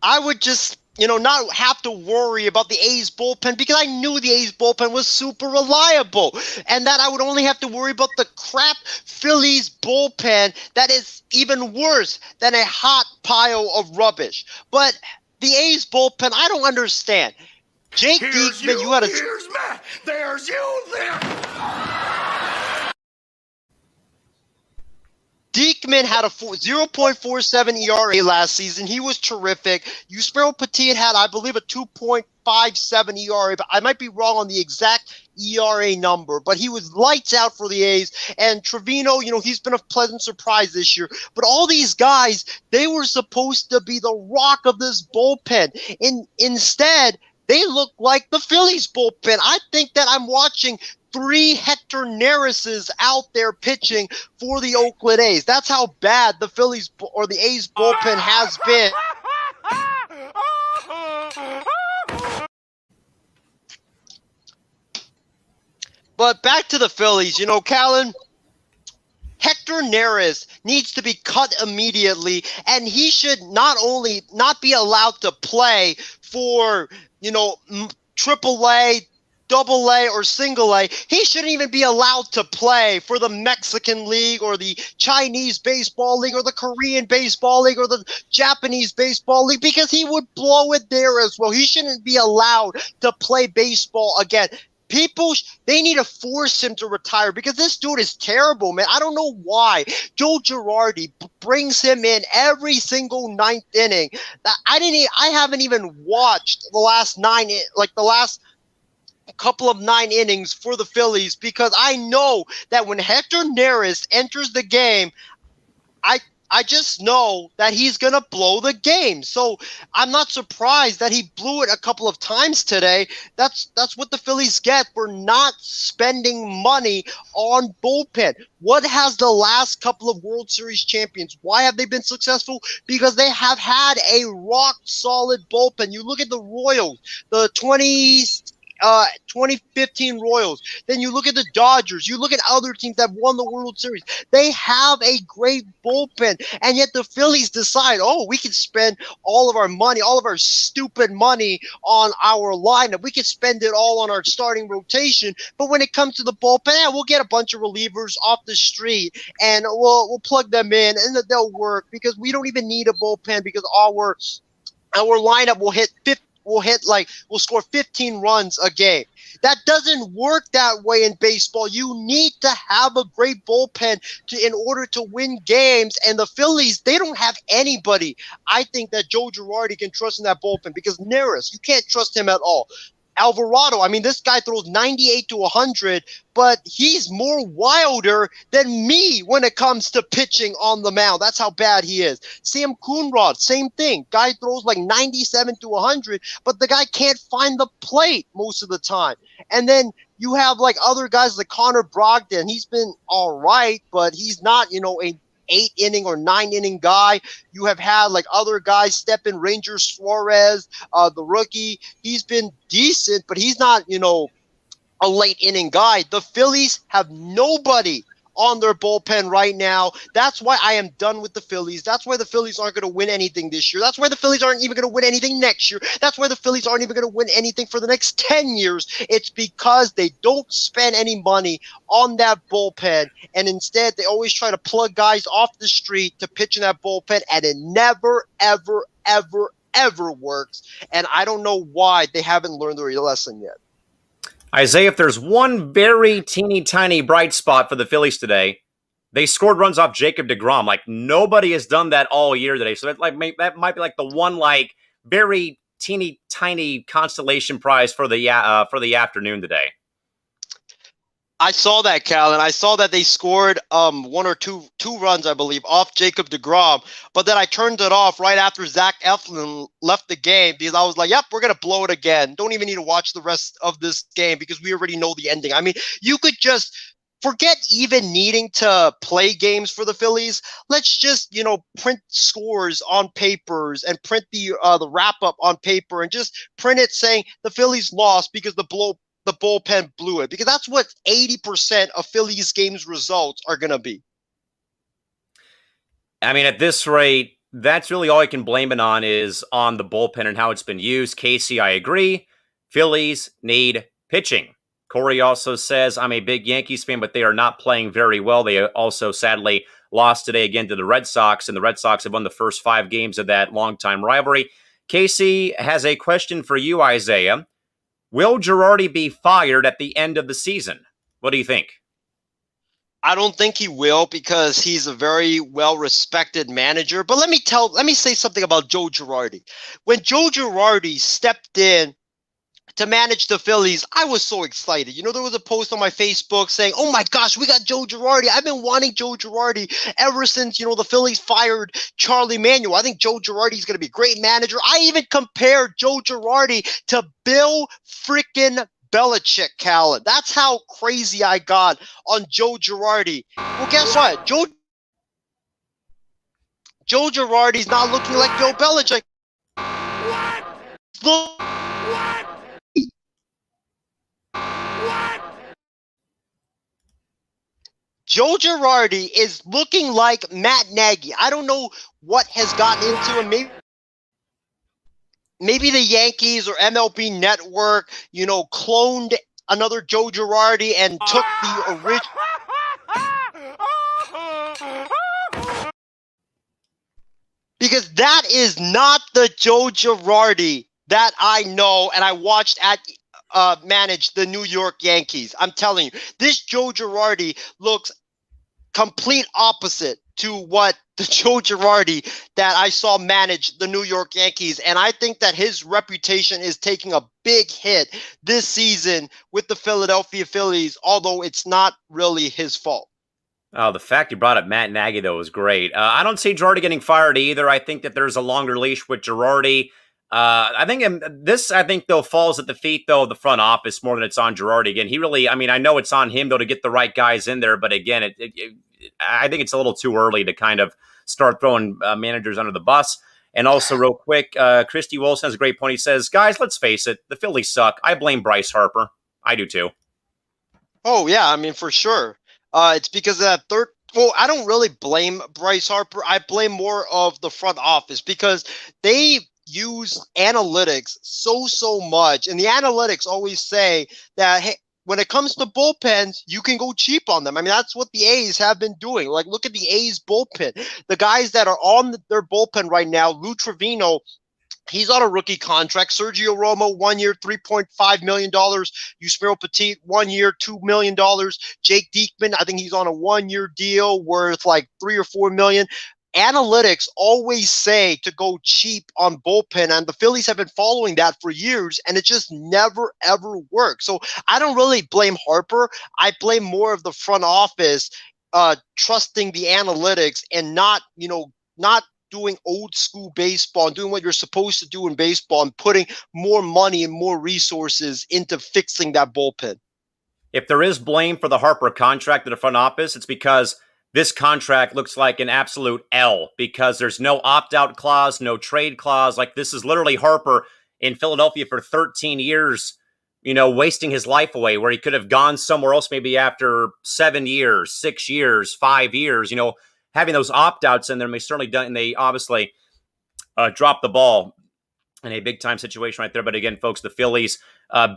I would just not have to worry about the A's bullpen because I knew the A's bullpen was super reliable and that I would only have to worry about the crap Phillies bullpen that is even worse than a hot pile of rubbish. But the A's bullpen, I don't understand. Jake Diekman, you had a... Here's Matt. There's you there. Diekman had a 0.47 ERA last season. He was terrific. Yusmeiro Petit had, I believe, a 2.57 ERA, but I might be wrong on the exact ERA number, but he was lights out for the A's. And Trevino, he's been a pleasant surprise this year. But all these guys, they were supposed to be the rock of this bullpen. Instead, they look like the Phillies bullpen. I think that I'm watching 3 Hector Neris's out there pitching for the Oakland A's. That's how bad the Phillies or the A's bullpen has been. But back to the Phillies, Callan, Hector Neris needs to be cut immediately, and he should not only not be allowed to play for, AAA, Double A, or Single A. He shouldn't even be allowed to play for the Mexican League or the Chinese Baseball League or the Korean Baseball League or the Japanese Baseball League because he would blow it there as well. He shouldn't be allowed to play baseball again. People, they need to force him to retire because this dude is terrible, man. I don't know why Joe Girardi brings him in every single 9th inning. I haven't even watched the last couple of 9 innings for the Phillies because I know that when Hector Neris enters the game, I just know that he's going to blow the game. So I'm not surprised that he blew it a couple of times today. That's what the Phillies get for not spending money on bullpen. What has the last couple of World Series champions? Why have they been successful? Because they have had a rock-solid bullpen. You look at the Royals, the 2015 Royals. Then you look at the Dodgers. You look at other teams that won the World Series. They have a great bullpen, and yet the Phillies decide, we can spend all of our money, all of our stupid money on our lineup. We can spend it all on our starting rotation, but when it comes to the bullpen, we'll get a bunch of relievers off the street, and we'll plug them in, and they'll work because we don't even need a bullpen because our lineup will hit 50. We'll score 15 runs a game. That doesn't work that way in baseball. You need to have a great bullpen in order to win games. And the Phillies, they don't have anybody. I think that Joe Girardi can trust in that bullpen because Neris, you can't trust him at all. Alvarado, this guy throws 98 to 100, but he's more wilder than me when it comes to pitching on the mound. That's how bad he is. Sam Coonrod, same thing. Guy throws like 97 to 100, but the guy can't find the plate most of the time. And then you have like other guys like Connor Brogdon. He's been all right, but he's not, a 8-inning or 9-inning guy. You have had like other guys step in. Ranger Suarez, the rookie. He's been decent, but he's not, a late inning guy. The Phillies have nobody on their bullpen right now. That's why I am done with the Phillies. That's why the Phillies aren't going to win anything this year. That's why the Phillies aren't even going to win anything next year. That's why the Phillies aren't even going to win anything for the next 10 years. It's because they don't spend any money on that bullpen, and instead they always try to plug guys off the street to pitch in that bullpen, and it never, ever, ever, ever works. And I don't know why they haven't learned their lesson yet. Isaiah, if there's one very teeny tiny bright spot for the Phillies today, they scored runs off Jacob deGrom. Like nobody has done that all year today. So that might be like the one like very teeny tiny consolation prize for the afternoon today. I saw that, Callan. I saw that they scored one or two runs, I believe, off Jacob deGrom. But then I turned it off right after Zach Eflin left the game because I was like, yep, we're going to blow it again. Don't even need to watch the rest of this game because we already know the ending. You could just forget even needing to play games for the Phillies. Let's just, print scores on papers and print the wrap-up on paper and just print it saying the Phillies lost because the bullpen blew it, because that's what 80% of Phillies games results are going to be. At this rate, That's really all I can blame it on is on the bullpen and how it's been used. Casey, I agree. Phillies need pitching. Corey also says, I'm a big Yankees fan, but they are not playing very well. They also sadly lost today again to the Red Sox, and the Red Sox have won the first 5 games of that longtime rivalry. Casey has a question for you, Isaiah. Will Girardi be fired at the end of the season? What do you think? I don't think he will because he's a very well-respected manager. But let me say something about Joe Girardi. When Joe Girardi stepped in to manage the Phillies, I was so excited. You know, there was a post on my Facebook saying, oh my gosh, we got Joe Girardi. I've been wanting Joe Girardi ever since, you know, the Phillies fired Charlie Manuel. I think Joe Girardi is going to be a great manager. I even compared Joe Girardi to Bill freaking Belichick, Callan. That's how crazy I got on Joe Girardi. Well, guess what? Joe Girardi's not looking like Bill Belichick. What? Joe Girardi is looking like Matt Nagy. I don't know what has gotten into him. Maybe the Yankees or MLB Network, you know, cloned another Joe Girardi and took the original. Because that is not the Joe Girardi that I know and I watched at manage the New York Yankees. I'm telling you, this Joe Girardi looks complete opposite to what the Joe Girardi that I saw manage the New York Yankees. And I think that his reputation is taking a big hit this season with the Philadelphia Phillies, although it's not really his fault. Oh, the fact you brought up Matt Nagy, though, was great. I don't see Girardi getting fired either. I think that there's a longer leash with Girardi. I think, though, falls at the feet, though, of the front office more than it's on Girardi. Again, he really, I mean, I know it's on him, though, to get the right guys in there. But again, I think it's a little too early to kind of start throwing managers under the bus. And also, real quick, Christy Wilson has a great point. He says, guys, let's face it, the Phillies suck. I blame Bryce Harper. I do, too. Oh, yeah, I mean, for sure. It's because of that third. Well, I don't really blame Bryce Harper. I blame more of the front office because they use analytics so much. And the analytics always say that, hey, when it comes to bullpens, you can go cheap on them. I mean, that's what the A's have been doing. Like, look at the A's bullpen. The guys that are on their bullpen right now, Lou Trevino, he's on a rookie contract. Sergio Romo, 1 year, $3.5 million. Yusmeiro Petit, 1 year, $2 million. Jake Diekman, I think he's on a 1 year deal worth like $3 or $4 million. Analytics always say to go cheap on bullpen, and the Phillies have been following that for years, and it just never, ever works. So I don't really blame Harper. I blame more of the front office trusting the analytics and not doing old school baseball and doing what you're supposed to do in baseball and putting more money and more resources into fixing that bullpen. If there is blame for the Harper contract to the front office, it's because this contract looks like an absolute L because there's no opt-out clause, no trade clause. Like, this is literally Harper in Philadelphia for 13 years, wasting his life away where he could have gone somewhere else maybe after 7 years, 6 years, 5 years, having those opt-outs in there. And they certainly done, and they obviously dropped the ball in a big-time situation right there. But again, folks, the Phillies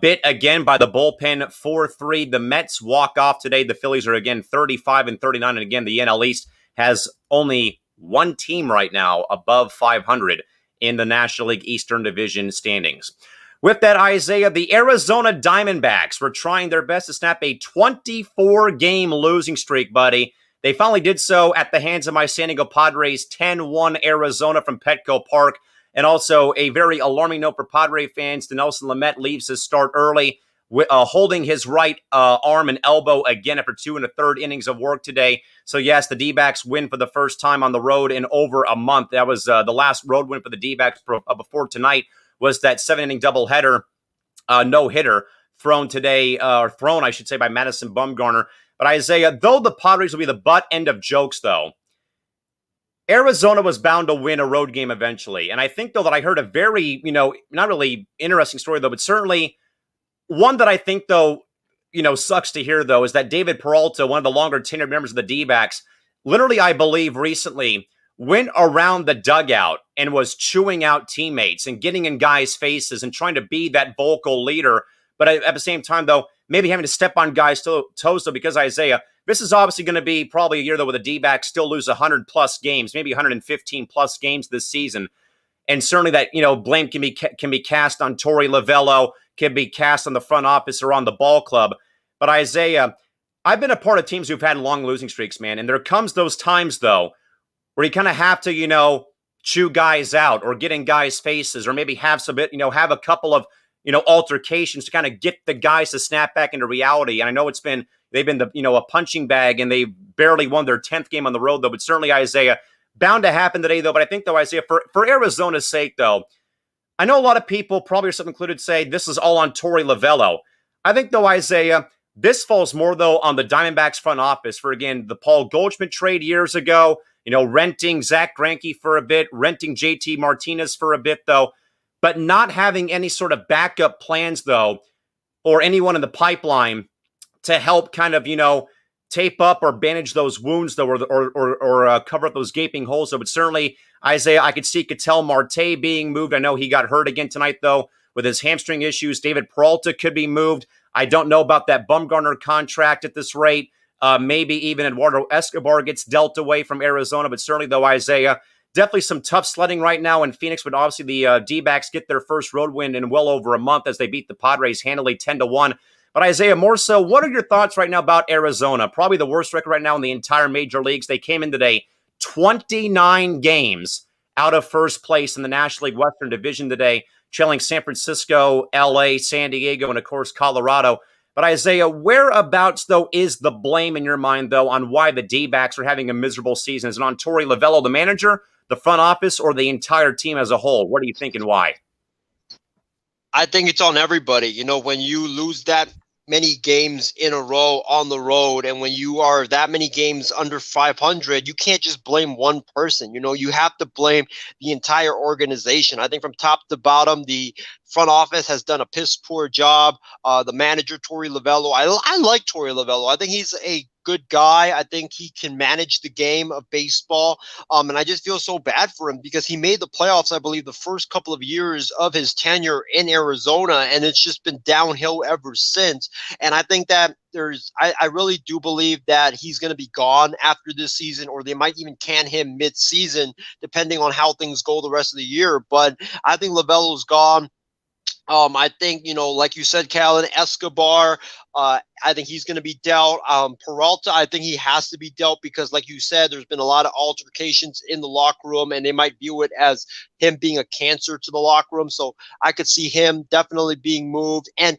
bit again by the bullpen, 4-3. The Mets walk off today. The Phillies are again 35-39. And again, the NL East has only one team right now above 500 in the National League Eastern Division standings. With that, Isaiah, the Arizona Diamondbacks were trying their best to snap a 24-game losing streak, buddy. They finally did so at the hands of my San Diego Padres, 10-1 Arizona from Petco Park. And also a very alarming note for Padre fans. Dinelson Lamet leaves his start early, holding his right arm and elbow again after 2 1/3 innings of work today. So yes, the D-backs win for the first time on the road in over a month. That was the last road win for the D-backs before tonight was that 7-inning doubleheader, no-hitter thrown today, I should say, by Madison Bumgarner. But Isaiah, though the Padres will be the butt end of jokes, though, Arizona was bound to win a road game eventually. And I think, though, that I heard a very, not really interesting story, though, but certainly one that I think, though, sucks to hear, though, is that David Peralta, one of the longer tenured members of the D-backs, literally, I believe, recently went around the dugout and was chewing out teammates and getting in guys' faces and trying to be that vocal leader. But at the same time, though, maybe having to step on guys' toes, though, because Isaiah, this is obviously going to be probably a year, though, where the D-backs still lose 100-plus games, maybe 115-plus games this season. And certainly that, blame can be cast on Torey Lovello, can be cast on the front office or on the ball club. But Isaiah, I've been a part of teams who've had long losing streaks, man. And there comes those times, though, where you kind of have to, chew guys out or get in guys' faces or maybe have have a couple of, altercations to kind of get the guys to snap back into reality. And I know they've been a punching bag and they barely won their 10th game on the road, though. But certainly, Isaiah, bound to happen today, though. But I think, though, Isaiah, for Arizona's sake, though, I know a lot of people, probably yourself included, say this is all on Torey Lovello. I think, though, Isaiah, this falls more, though, on the Diamondbacks front office for, again, the Paul Goldschmidt trade years ago, renting Zach Greinke for a bit, renting JT Martinez for a bit, though, but not having any sort of backup plans, though, or anyone in the pipeline to help kind of, tape up or bandage those wounds, though, or cover up those gaping holes. So, but certainly, Isaiah, I could see Ketel Marte being moved. I know he got hurt again tonight, though, with his hamstring issues. David Peralta could be moved. I don't know about that Bumgarner contract at this rate. Maybe even Eduardo Escobar gets dealt away from Arizona. But certainly, though, Isaiah, definitely some tough sledding right now in Phoenix. But obviously, the D-backs get their first road win in well over a month as they beat the Padres handily 10-1. But Isaiah, more so, what are your thoughts right now about Arizona? Probably the worst record right now in the entire major leagues. They came in today 29 games out of first place in the National League Western Division today, trailing San Francisco, LA, San Diego, and of course, Colorado. But Isaiah, whereabouts, though, is the blame in your mind, though, on why the D-backs are having a miserable season? Is it on Torey Lovello, the manager, the front office, or the entire team as a whole? What do you think and why? I think it's on everybody. When you lose that many games in a row on the road, and when you are that many games under 500, you can't just blame one person. You have to blame the entire organization. I think from top to bottom, the front office has done a piss poor job. The manager, Torey Lovello, I like Torey Lovello. I think he's a good guy. I think he can manage the game of baseball. And I just feel so bad for him because he made the playoffs, I believe, the first couple of years of his tenure in Arizona, and it's just been downhill ever since. And I think that I really do believe that he's going to be gone after this season, or they might even can him mid-season, depending on how things go the rest of the year. But I think Lovello's gone. I think, like you said, Callan, Escobar, I think he's going to be dealt. Peralta, I think he has to be dealt because, like you said, there's been a lot of altercations in the locker room, and they might view it as him being a cancer to the locker room. So I could see him definitely being moved. And,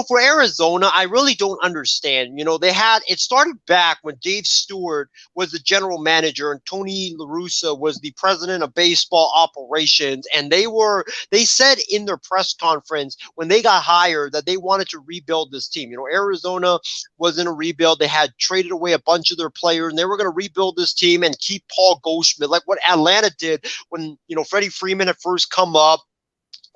for Arizona, I really don't understand. It started back when Dave Stewart was the general manager and Tony La Russa was the president of baseball operations. And they said in their press conference when they got hired that they wanted to rebuild this team. Arizona was in a rebuild. They had traded away a bunch of their players, and they were going to rebuild this team and keep Paul Goldschmidt, like what Atlanta did when, Freddie Freeman had first come up.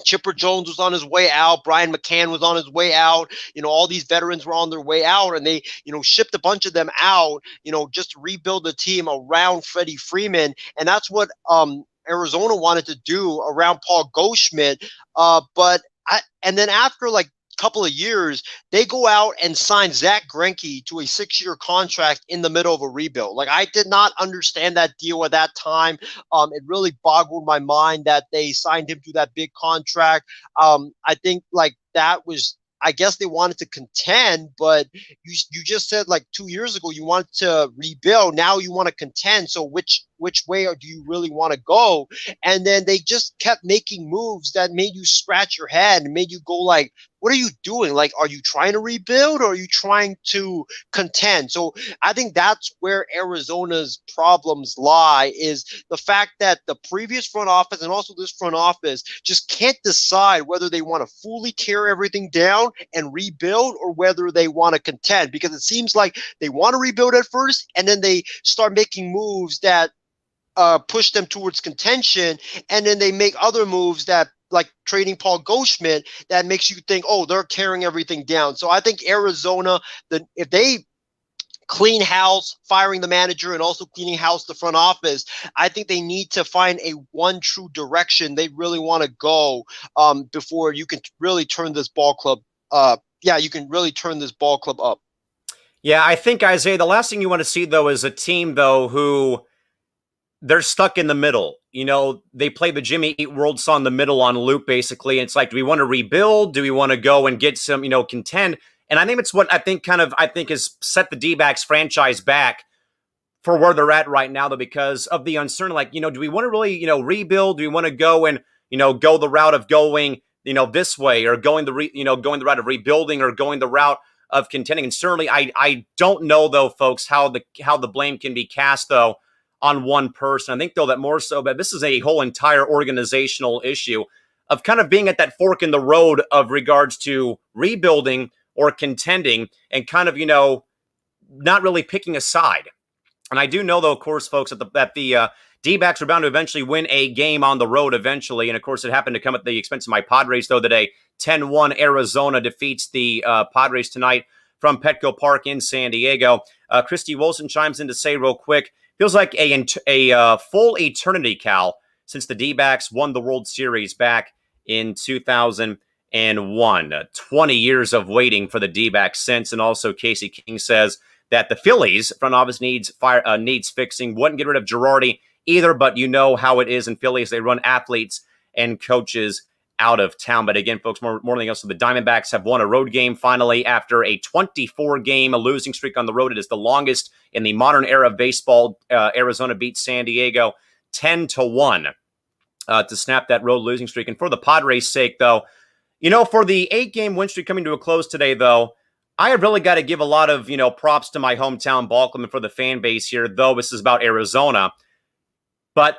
Chipper Jones was on his way out. Brian McCann was on his way out. All these veterans were on their way out, and they, shipped a bunch of them out, just to rebuild the team around Freddie Freeman. And that's what Arizona wanted to do around Paul Goldschmidt. And then after couple of years, they go out and sign Zach Greinke to a 6-year contract in the middle of a rebuild. I did not understand that deal at that time. It really boggled my mind that they signed him to that big contract. I think that was, I guess they wanted to contend, but you just said 2 years ago you wanted to rebuild. Now you want to contend. So which way do you really want to go? And then they just kept making moves that made you scratch your head and made you go what are you doing? Are you trying to rebuild or are you trying to contend? So I think that's where Arizona's problems lie, is the fact that the previous front office and also this front office just can't decide whether they want to fully tear everything down and rebuild or whether they want to contend, because it seems like they want to rebuild at first and then they start making moves that push them towards contention, and then they make other moves that, like trading Paul Goldschmidt, that makes you think, oh, they're tearing everything down. So I think Arizona, if they clean house, firing the manager, and also cleaning house the front office. I think they need to find a one true direction they really want to go before you can really turn this ball club. You can really turn this ball club up. Yeah, I think, Isaiah, the last thing you want to see, though, is a team, though, who they're stuck in the middle. You know, they play the Jimmy Eat World song in the middle on loop, basically. It's like, do we want to rebuild? Do we want to go and get some, contend? And I think it's what I think has set the D-backs franchise back for where they're at right now, though, because of the uncertainty. Like, do we want to really, rebuild? Do we want to go and, go the route of going, this way, or going the route of rebuilding, or going the route of contending? And certainly, I don't know, though, folks, how the blame can be cast, though, on one person. I think, though, that more so, but this is a whole entire organizational issue of kind of being at that fork in the road of regards to rebuilding or contending, and kind of, not really picking a side. And I do know, though, of course, folks, that the D-backs are bound to eventually win a game on the road eventually. And, of course, it happened to come at the expense of my Padres, though, today. 10-1 Arizona defeats the Padres tonight from Petco Park in San Diego. Christy Wilson chimes in to say real quick, feels like a full eternity, Cal, since the D-backs won the World Series back in 2001. 20 years of waiting for the D-backs since. And also Casey King says that the Phillies front office needs fixing. Wouldn't get rid of Girardi either, but you know how it is in Phillies. They run athletes and coaches out of town. But again, folks, more than anything else, the Diamondbacks have won a road game finally after a 24-game losing streak on the road. It is the longest in the modern era of baseball. Arizona beat San Diego 10-1 to snap that road losing streak. And for the Padres' sake, though, for the 8-game win streak coming to a close today, though, I have really got to give a lot of, props to my hometown ball club and for the fan base here, though this is about Arizona. But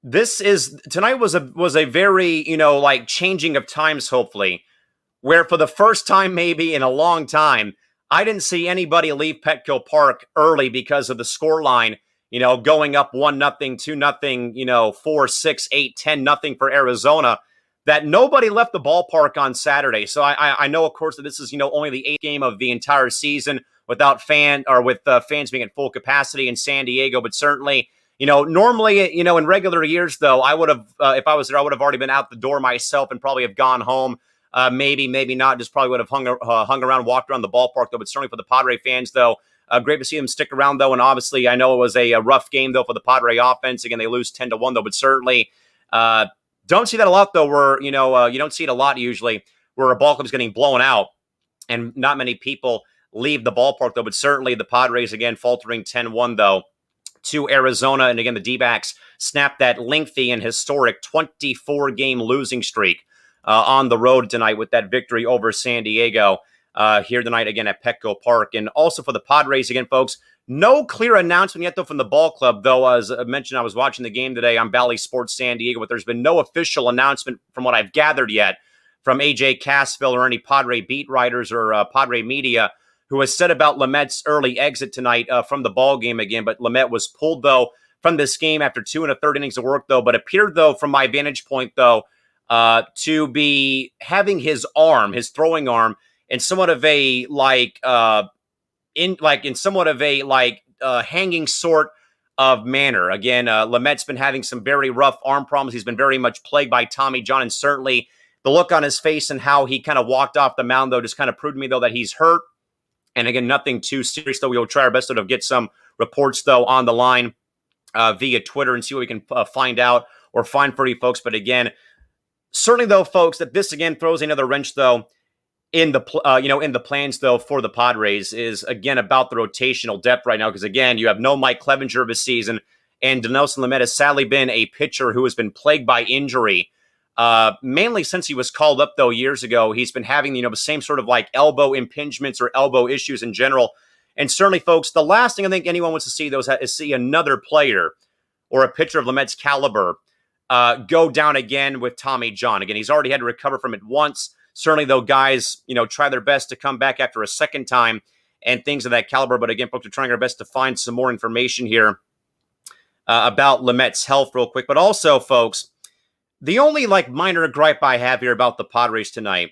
tonight was a very, changing of times, hopefully, where for the first time maybe in a long time, I didn't see anybody leave Petco Park early because of the scoreline, going up 1-0, 2-0, 4, 6, 8, 10-0 for Arizona, that nobody left the ballpark on Saturday. So I know, of course, that this is, only the 8th game of the entire season without with fans being at full capacity in San Diego. But certainly, normally, in regular years, though, I would have, if I was there, I would have already been out the door myself and probably have gone home. Maybe not. Just probably would have hung around, walked around the ballpark, though. But certainly for the Padre fans, though, great to see them stick around, though. And obviously, I know it was a rough game, though, for the Padre offense. Again, they lose 10-1, though. But certainly, don't see that a lot, though, where, you don't see it a lot usually where a ball club's getting blown out and not many people leave the ballpark, though. But certainly the Padres, again, faltering 10-1, though, to Arizona. And again, the D-backs snapped that lengthy and historic 24-game losing streak on the road tonight with that victory over San Diego here tonight, again, at Petco Park. And also for the Padres, again, folks, no clear announcement yet, though, from the ball club, though. As I mentioned, I was watching the game today on Bally Sports San Diego, but there's been no official announcement from what I've gathered yet from AJ Cassville or any Padre beat writers or Padre media who has said about Lamet's early exit tonight from the ball game again. But Lamet was pulled, though, from this game after 2 1/3 innings of work, though, but appeared, though, from my vantage point, though, to be having his throwing arm, in somewhat of a hanging sort of manner. Again, Lamet's been having some very rough arm problems. He's been very much plagued by Tommy John, and certainly the look on his face and how he kind of walked off the mound, though, just kind of proved to me, though, that he's hurt. And again, nothing too serious, though. We will try our best to get some reports, though, on the line via Twitter and see what we can find out or find for you folks. But again, certainly, though, folks, that this again throws another wrench, though, in the plans, though, for the Padres is, again, about the rotational depth right now. Because, again, you have no Mike Clevenger this season, and Dinelson Lamet has sadly been a pitcher who has been plagued by injury, mainly since he was called up, though, years ago. He's been having, the same sort of elbow impingements or elbow issues in general. And certainly, folks, the last thing I think anyone wants to see, though, is see another player or a pitcher of Lamet's caliber go down again with Tommy John. Again, he's already had to recover from it once. Certainly, though, guys, try their best to come back after a second time and things of that caliber. But again, folks, we're trying our best to find some more information here about Lamet's health real quick. But also, folks, the only minor gripe I have here about the Padres tonight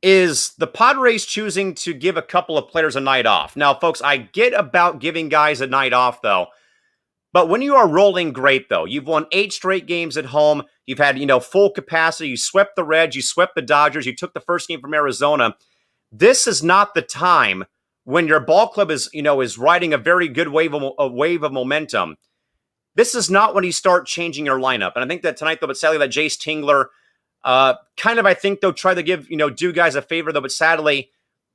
is the Padres choosing to give a couple of players a night off. Now, folks, I get about giving guys a night off, though. But when you are rolling great, though, you've won 8 straight games at home. You've had, full capacity. You swept the Reds. You swept the Dodgers. You took the first game from Arizona. This is not the time when your ball club is riding a very good wave of momentum. This is not when you start changing your lineup. And I think that tonight, though, but sadly, that Jace Tingler I think they'll try to do guys a favor, though. But sadly,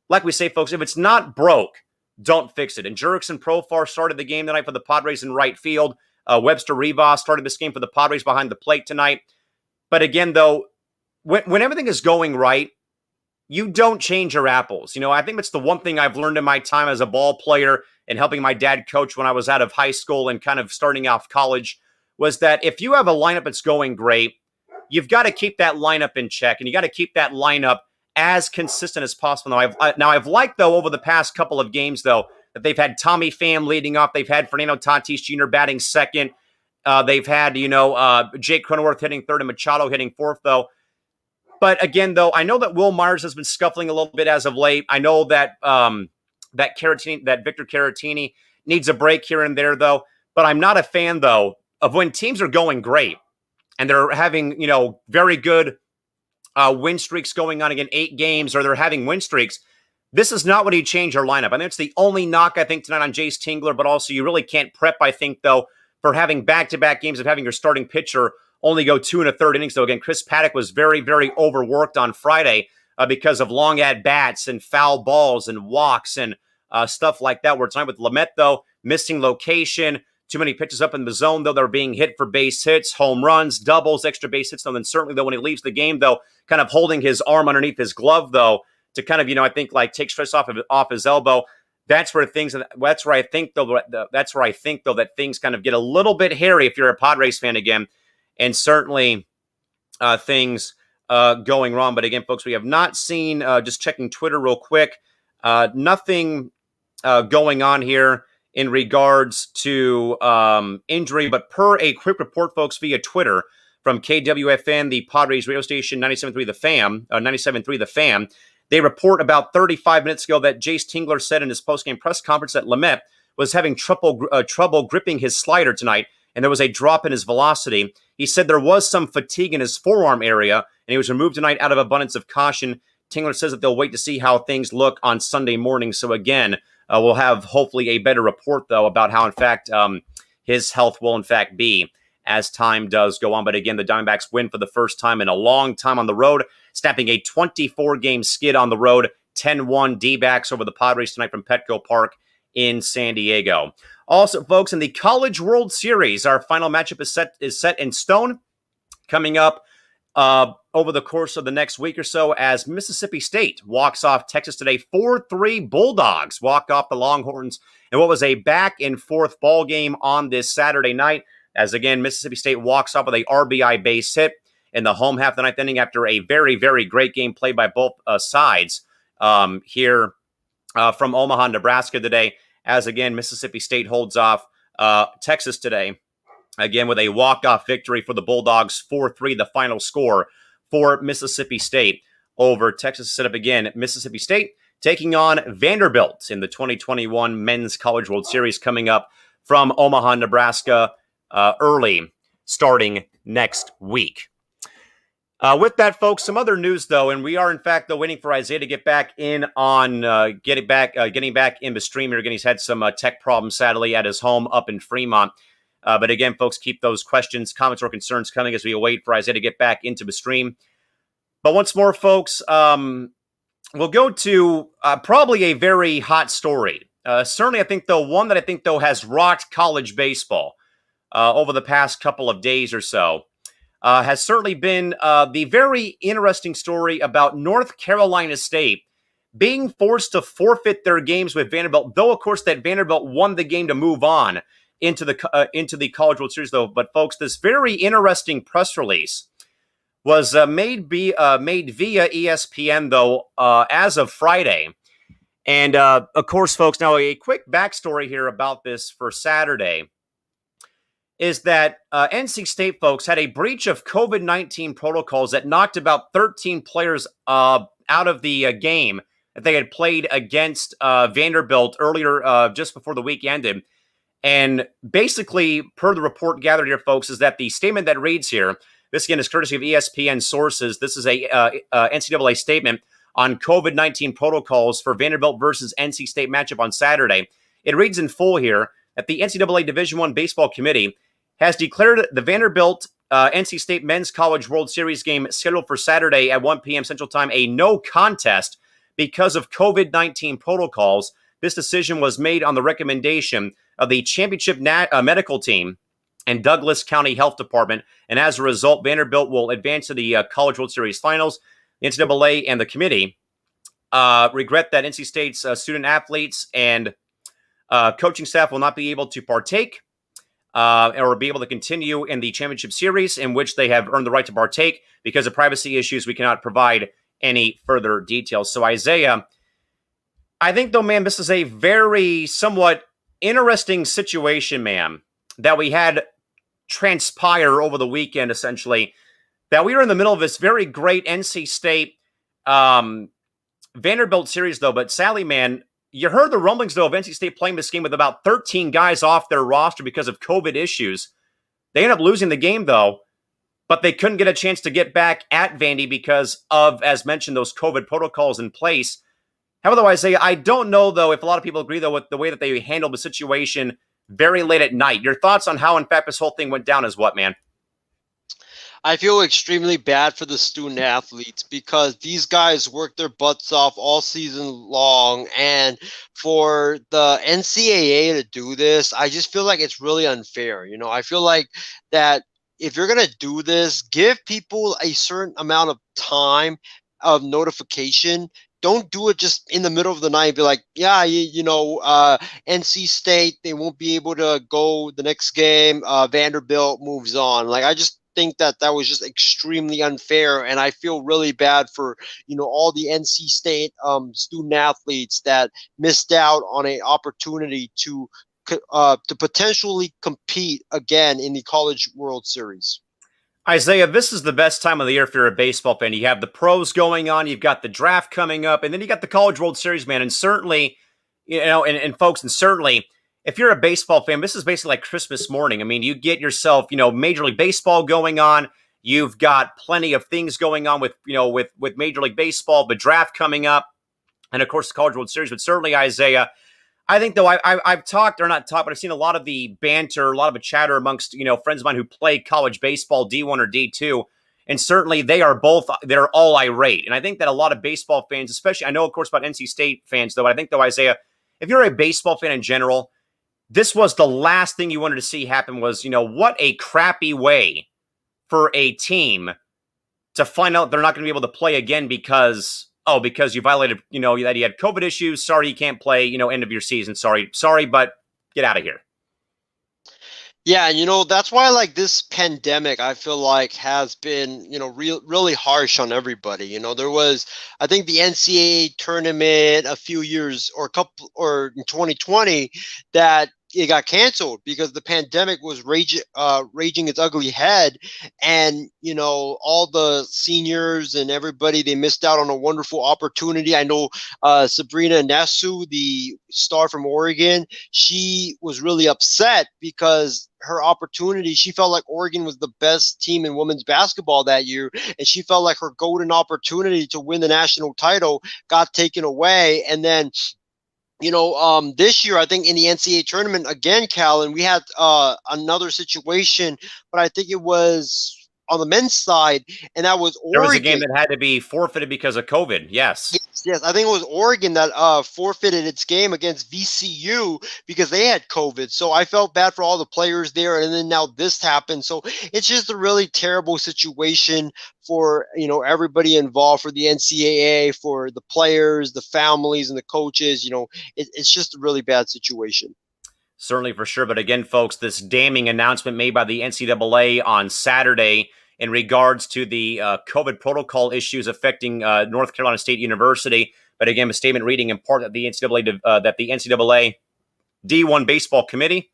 like we say, folks, if it's not broke, don't fix it. And Jurickson Profar started the game tonight for the Padres in right field. Webster Rivas started this game for the Padres behind the plate tonight. But again, though, when everything is going right, you don't change your apples. I think that's the one thing I've learned in my time as a ball player and helping my dad coach when I was out of high school and kind of starting off college, was that if you have a lineup that's going great, you've got to keep that lineup in check, and you got to keep that lineup as consistent as possible. Now, I've liked, though, over the past couple of games, though, that they've had Tommy Pham leading off. They've had Fernando Tatis Jr. batting second. They've had, Jake Cronenworth hitting third and Machado hitting fourth, though. But again, though, I know that Will Myers has been scuffling a little bit as of late. I know that that Victor Caratini needs a break here and there, though. But I'm not a fan, though, of when teams are going great and they're having, very good win streaks going on, again, 8 games, or they're having win streaks. This is not when you change your lineup. I think it's the only knock, I think, tonight on Jace Tingler, but also you really can't prep, I think, though, for having back-to-back games of having your starting pitcher only go 2 1/3 innings. So again, Chris Paddock was very, very overworked on Friday because of long at-bats and foul balls and walks and stuff like that. Where tonight with Lamet, though, missing location, too many pitches up in the zone, though, they're being hit for base hits, home runs, doubles, extra base hits. Though, then certainly, though, when he leaves the game, though, kind of holding his arm underneath his glove, though, to kind of, I think, like take stress off his elbow. That's where I think though that things kind of get a little bit hairy if you're a Padres fan again, and certainly things going wrong. But again, folks, we have not seen, just checking Twitter real quick, nothing going on here in regards to injury. But per a quick report, folks, via Twitter from KWFN, the Padres radio station, 97.3 The Fan, they report about 35 minutes ago that Jace Tingler said in his postgame press conference that Lamet was having trouble gripping his slider tonight, and there was a drop in his velocity. He said there was some fatigue in his forearm area, and he was removed tonight out of abundance of caution. Tingler says that they'll wait to see how things look on Sunday morning. So again, we'll have hopefully a better report, though, about how, in fact, his health will, in fact, be as time does go on. But again, the Diamondbacks win for the first time in a long time on the road, snapping a 24-game skid on the road, 10-1 D-backs over the Padres tonight from Petco Park in San Diego. Also, folks, in the College World Series, our final matchup is set in stone, coming up over the course of the next week or so, as Mississippi State walks off Texas today. 4-3 Bulldogs walk off the Longhorns in what was a back-and-forth ball game on this Saturday night, as again, Mississippi State walks off with a RBI base hit in the home half of the ninth inning after a very, very great game played by both sides here from Omaha, Nebraska today, as again, Mississippi State holds off Texas today, again, with a walk-off victory for the Bulldogs, 4-3, the final score for Mississippi State over Texas. Set up again, Mississippi State taking on Vanderbilt in the 2021 Men's College World Series, coming up from Omaha, Nebraska, early, starting next week. With that, folks, some other news, though, and we are, in fact, though, waiting for Isaiah to get back in on getting back in the stream here. Again, he's had some tech problems, sadly, at his home up in Fremont. But again, folks, keep those questions, comments, or concerns coming as we await for Isaiah to get back into the stream. But once more, folks, we'll go to probably a very hot story. Certainly, I think, though, one that I think, though, has rocked college baseball over the past couple of days or so. Has certainly been the very interesting story about North Carolina State being forced to forfeit their games with Vanderbilt, though, of course, that Vanderbilt won the game to move on into the College World Series, though. But, folks, this very interesting press release was made via ESPN, though, as of Friday. And, of course, folks, now a quick backstory here about this for Saturday is that NC State, folks, had a breach of COVID-19 protocols that knocked about 13 players out of the game that they had played against Vanderbilt earlier, just before the week ended. And basically, per the report gathered here, folks, is that the statement that reads here, this again is courtesy of ESPN sources. This is a NCAA statement on COVID-19 protocols for Vanderbilt versus NC State matchup on Saturday. It reads in full here that the NCAA Division I Baseball Committee has declared the Vanderbilt NC State Men's College World Series game scheduled for Saturday at 1 p.m. Central Time a no contest because of COVID-19 protocols. This decision was made on the recommendation of the championship medical team and Douglas County Health Department. And as a result, Vanderbilt will advance to the College World Series finals. The NCAA and the committee regret that NC State's student athletes and coaching staff will not be able to partake or be able to continue in the championship series in which they have earned the right to partake. Because of privacy issues, we cannot provide any further details. So, Isaiah, I think, though, man, this is a very somewhat interesting situation, man, that we had transpire over the weekend, essentially, that we were in the middle of this very great NC State Vanderbilt series, though. But sadly, man, you heard the rumblings, though, of NC State playing this game with about 13 guys off their roster because of COVID issues. They ended up losing the game, though, but they couldn't get a chance to get back at Vandy because of, as mentioned, those COVID protocols in place. However, Isaiah, I don't know, though, if a lot of people agree, though, with the way that they handled the situation very late at night. Your thoughts on how, in fact, this whole thing went down is what, man? I feel extremely bad for the student athletes because these guys work their butts off all season long. And for the NCAA to do this, I just feel like it's really unfair. You know, I feel like that if you're going to do this, give people a certain amount of time of notification. Don't do it just in the middle of the night and be like, yeah, NC State, they won't be able to go the next game. Vanderbilt moves on. Like, I just think that was just extremely unfair. And I feel really bad for, all the NC State student athletes that missed out on an opportunity to potentially compete again in the College World Series. Isaiah, this is the best time of the year if you're a baseball fan. You have the pros going on, you've got the draft coming up, and then you got the College World Series, man. And certainly, folks, certainly, if you're a baseball fan, this is basically like Christmas morning. I mean, you get yourself, Major League Baseball going on. You've got plenty of things going on with Major League Baseball, the draft coming up, and of course the College World Series. But certainly, Isaiah, I think, though, I've talked, or not talked, but I've seen a lot of the banter, a lot of the chatter amongst, friends of mine who play college baseball, D1 or D2, and certainly they're all irate. And I think that a lot of baseball fans, especially, I know, of course, about NC State fans, though, I think, though, Isaiah, if you're a baseball fan in general, this was the last thing you wanted to see happen was, what a crappy way for a team to find out they're not going to be able to play again because you violated, that you had COVID issues. Sorry, you can't play, end of your season. Sorry, but get out of here. Yeah, and that's why like this pandemic, I feel like has been, really harsh on everybody. There was, I think the NCAA tournament a few years or in 2020 that it got canceled because the pandemic was raging its ugly head, and all the seniors and everybody, they missed out on a wonderful opportunity. I know Sabrina Nesu, the star from Oregon, she was really upset because her opportunity, she felt like Oregon was the best team in women's basketball that year, and she felt like her golden opportunity to win the national title got taken away. And then this year, I think in the NCAA tournament, again, Callan, we had another situation, but I think it was on the men's side, and that was Oregon. There was a game that had to be forfeited because of COVID, yes. Yes, I think it was Oregon that forfeited its game against VCU because they had COVID. So I felt bad for all the players there, and then now this happened. So it's just a really terrible situation for everybody involved, for the NCAA, for the players, the families, and the coaches. It's just a really bad situation. Certainly, for sure. But again, folks, this damning announcement made by the NCAA on Saturday in regards to the COVID protocol issues affecting North Carolina State University. But again, a statement reading in part that the NCAA D1 Baseball Committee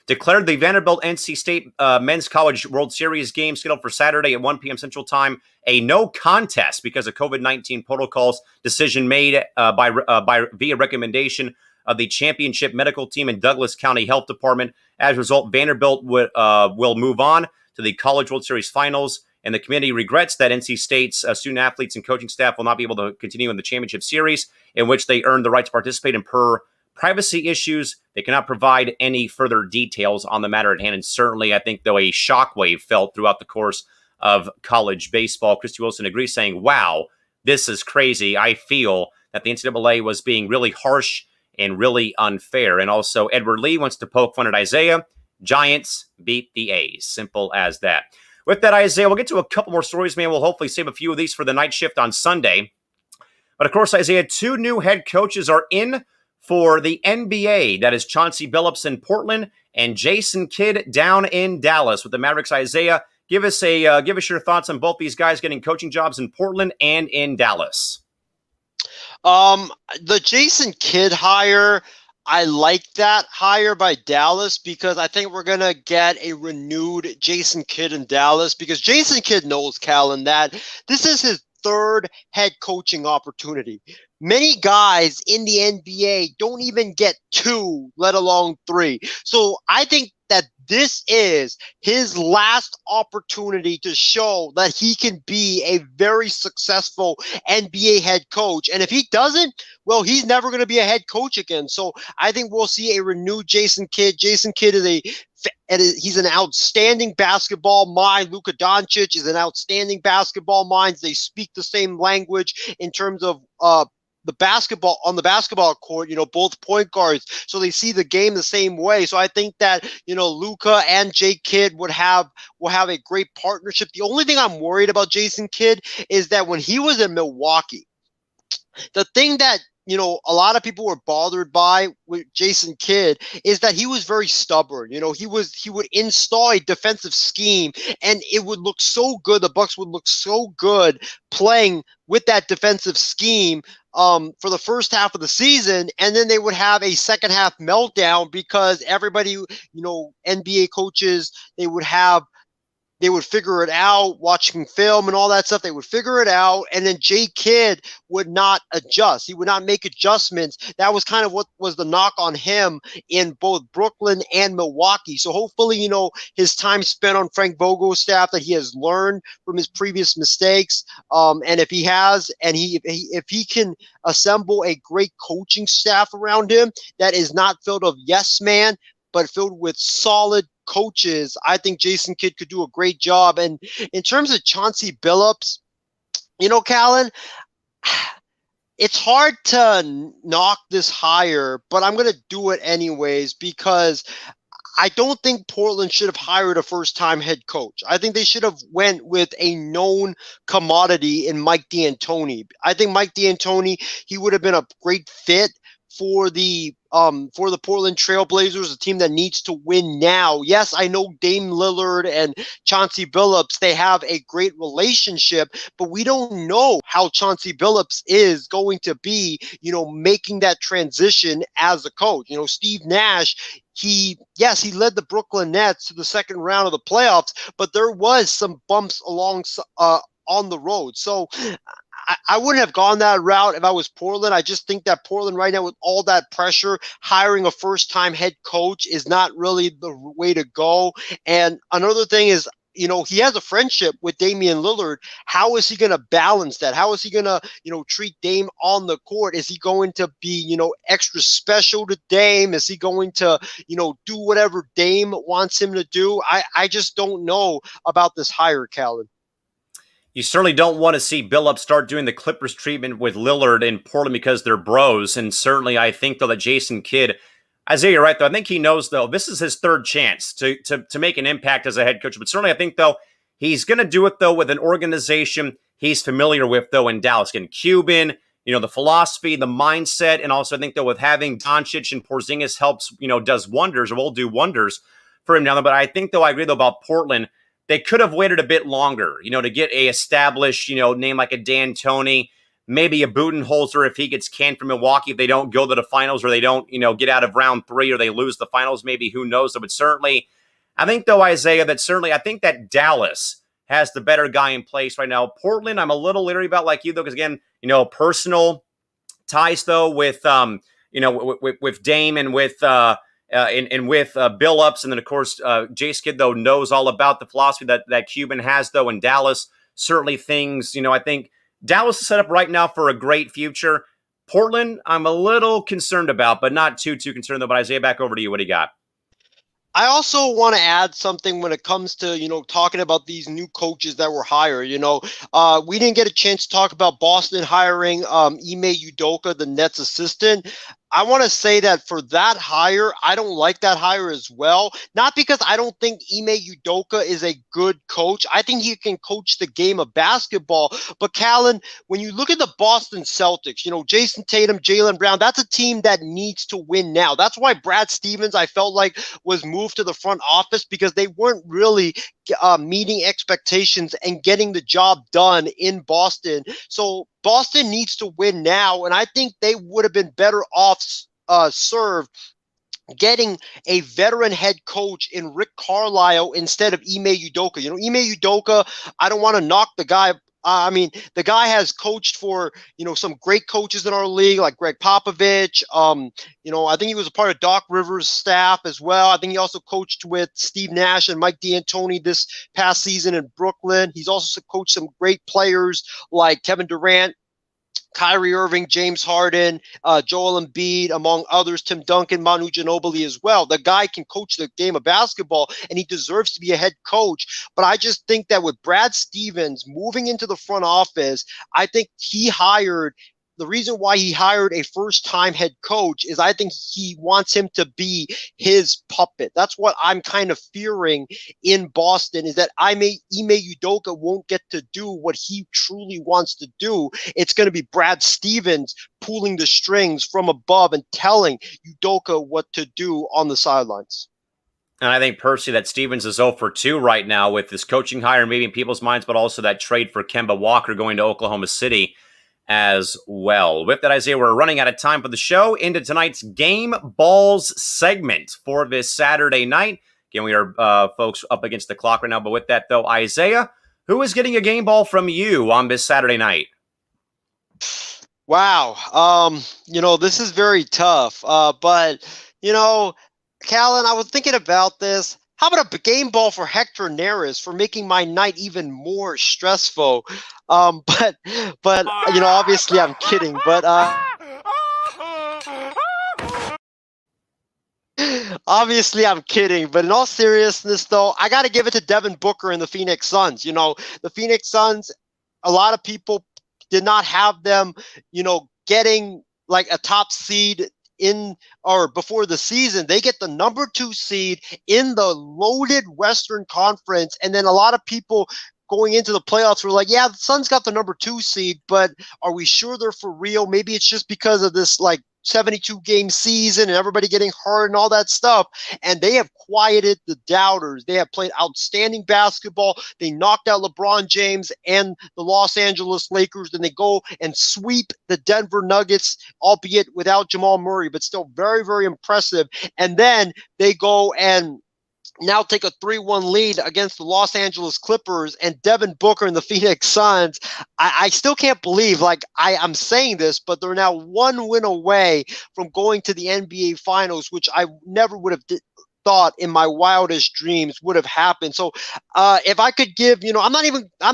declared the Vanderbilt NC State Men's College World Series game scheduled for Saturday at 1 p.m. Central Time a no contest because of COVID-19 protocols. Decision made via recommendation of the championship medical team and Douglas County Health Department. As a result, Vanderbilt will move on to the College World Series finals. And the committee regrets that NC State's student athletes and coaching staff will not be able to continue in the championship series, in which they earned the right to participate. And per privacy issues, they cannot provide any further details on the matter at hand. And certainly, I think, though, a shockwave felt throughout the course of college baseball. Christy Wilson agrees, saying, wow, this is crazy. I feel that the NCAA was being really harsh and really unfair. And also, Edward Lee wants to poke fun at Isaiah. Giants beat the A's. Simple as that. With that, Isaiah, we'll get to a couple more stories, man. We'll hopefully save a few of these for the night shift on Sunday. But, of course, Isaiah, 2 new head coaches are in for the NBA. That is Chauncey Billups in Portland and Jason Kidd down in Dallas with the Mavericks. Isaiah, give us your thoughts on both these guys getting coaching jobs in Portland and in Dallas. The Jason Kidd hire, I like that hire by Dallas because I think we're going to get a renewed Jason Kidd in Dallas because Jason Kidd knows, Callan, that this is his 3rd head coaching opportunity. Many guys in the NBA don't even get 2, let alone 3. So I think that this is his last opportunity to show that he can be a very successful NBA head coach. And if he doesn't, well, he's never going to be a head coach again. So I think we'll see a renewed Jason Kidd. Jason Kidd he's an outstanding basketball mind. Luka Doncic is an outstanding basketball mind. They speak the same language in terms of the basketball court, both point guards. So they see the game the same way. So I think that, Luka and Jay Kidd will have a great partnership. The only thing I'm worried about Jason Kidd is that when he was in Milwaukee, the thing that a lot of people were bothered by with Jason Kidd is that he was very stubborn. He would install a defensive scheme and it would look so good. The Bucks would look so good playing with that defensive scheme for the first half of the season, and then they would have a second half meltdown because everybody, NBA coaches, they would figure it out, watching film and all that stuff. They would figure it out, and then Jay Kidd would not adjust. He would not make adjustments. That was kind of what was the knock on him in both Brooklyn and Milwaukee. So hopefully, his time spent on Frank Vogel's staff, that he has learned from his previous mistakes. And if he has, and if he can assemble a great coaching staff around him that is not filled of yes man, but filled with solid coaches, I think Jason Kidd could do a great job. And in terms of Chauncey Billups, Callan, it's hard to knock this hire, but I'm going to do it anyways because I don't think Portland should have hired a first-time head coach. I think they should have went with a known commodity in Mike D'Antoni. I think Mike D'Antoni, he would have been a great fit for the Portland Trailblazers, a team that needs to win now. Yes, I know Dame Lillard and Chauncey Billups, they have a great relationship, but we don't know how Chauncey Billups is going to be, making that transition as a coach. Steve Nash, he led the Brooklyn Nets to the second round of the playoffs, but there was some bumps along on the road. So I wouldn't have gone that route if I was Portland. I just think that Portland right now, with all that pressure, hiring a first-time head coach is not really the way to go. And another thing is, he has a friendship with Damian Lillard. How is he going to balance that? How is he going to, treat Dame on the court? Is he going to be, extra special to Dame? Is he going to, do whatever Dame wants him to do? I just don't know about this hire, Callan. You certainly don't want to see Billups start doing the Clippers treatment with Lillard in Portland because they're bros. And certainly I think, though, that Jason Kidd, Isaiah, you're right, though. I think he knows, though, this is his 3rd chance to make an impact as a head coach. But certainly I think, though, he's going to do it, though, with an organization he's familiar with, though, in Dallas. Again, Cuban, the philosophy, the mindset, and also I think, though, with having Doncic and Porzingis helps, does wonders or will do wonders for him now. But I think, though, I agree, though, about Portland. They could have waited a bit longer, to get a established, name like a D'Antoni. maybe a Budenholzer if he gets canned from Milwaukee, if they don't go to the finals or they don't, get out of round 3 or they lose the finals, maybe, who knows. But certainly, I think, though, Isaiah, I think that Dallas has the better guy in place right now. Portland, I'm a little leery about, like you, though, because, again, personal ties, though, with with Dame and with with Billups, and then, of course, Jay Skid, though, knows all about the philosophy that Cuban has, though, in Dallas. Certainly things, I think Dallas is set up right now for a great future. Portland, I'm a little concerned about, but not too concerned, though. But Isaiah, back over to you. What do you got? I also want to add something when it comes to, talking about these new coaches that were hired. We didn't get a chance to talk about Boston hiring Ime Udoka, the Nets assistant. I want to say that for that hire, I don't like that hire as well. Not because I don't think Ime Udoka is a good coach. I think he can coach the game of basketball. But Callan, when you look at the Boston Celtics, Jason Tatum, Jaylen Brown, that's a team that needs to win now. That's why Brad Stevens, I felt like, was moved to the front office, because they weren't really meeting expectations and getting the job done in Boston. So Boston needs to win now, and I think they would have been better off served getting a veteran head coach in Rick Carlisle instead of Ime Udoka. Ime Udoka, I don't want to knock the guy. The guy has coached for, some great coaches in our league, like Greg Popovich. I think he was a part of Doc Rivers' staff as well. I think he also coached with Steve Nash and Mike D'Antoni this past season in Brooklyn. He's also coached some great players like Kevin Durant, Kyrie Irving, James Harden, Joel Embiid, among others, Tim Duncan, Manu Ginobili as well. The guy can coach the game of basketball, and he deserves to be a head coach. But I just think that with Brad Stevens moving into the front office, I think the reason why he hired a first-time head coach is I think he wants him to be his puppet. That's what I'm kind of fearing in Boston, is that Ime Udoka won't get to do what he truly wants to do. It's going to be Brad Stevens pulling the strings from above and telling Udoka what to do on the sidelines. And I think personally that Stevens is 0 for 2 right now with this coaching hire, maybe in people's minds, but also that trade for Kemba Walker going to Oklahoma City as well. With that, Isaiah, we're running out of time for the show. Into tonight's Game Balls segment for this Saturday night. Again, we are, folks, up against the clock right now. But with that, though, Isaiah, who is getting a game ball from you on this Saturday night? Wow. This is very tough. But, Callan, I was thinking about this. How about a game ball for Hector Neris for making my night even more stressful? But obviously I'm kidding. But obviously I'm kidding. But in all seriousness, though, I got to give it to Devin Booker and the Phoenix Suns. The Phoenix Suns, a lot of people did not have them, getting like a top seed in or before the season. They get the number 2 seed in the loaded Western Conference, and then a lot of people going into the playoffs were like, yeah, the Suns got the number 2 seed, but are we sure they're for real? Maybe it's just because of this 72 game season and everybody getting hurt and all that stuff. And they have quieted the doubters. They have played outstanding basketball. They knocked out LeBron James and the Los Angeles Lakers. Then they go and sweep the Denver Nuggets, albeit without Jamal Murray, but still very, very impressive. And then they go and now take a 3-1 lead against the Los Angeles Clippers, and Devin Booker and the Phoenix Suns. I still can't believe, I'm saying this, but they're now 1 win away from going to the NBA Finals, which I never would have thought in my wildest dreams would have happened. So if I could give, I'm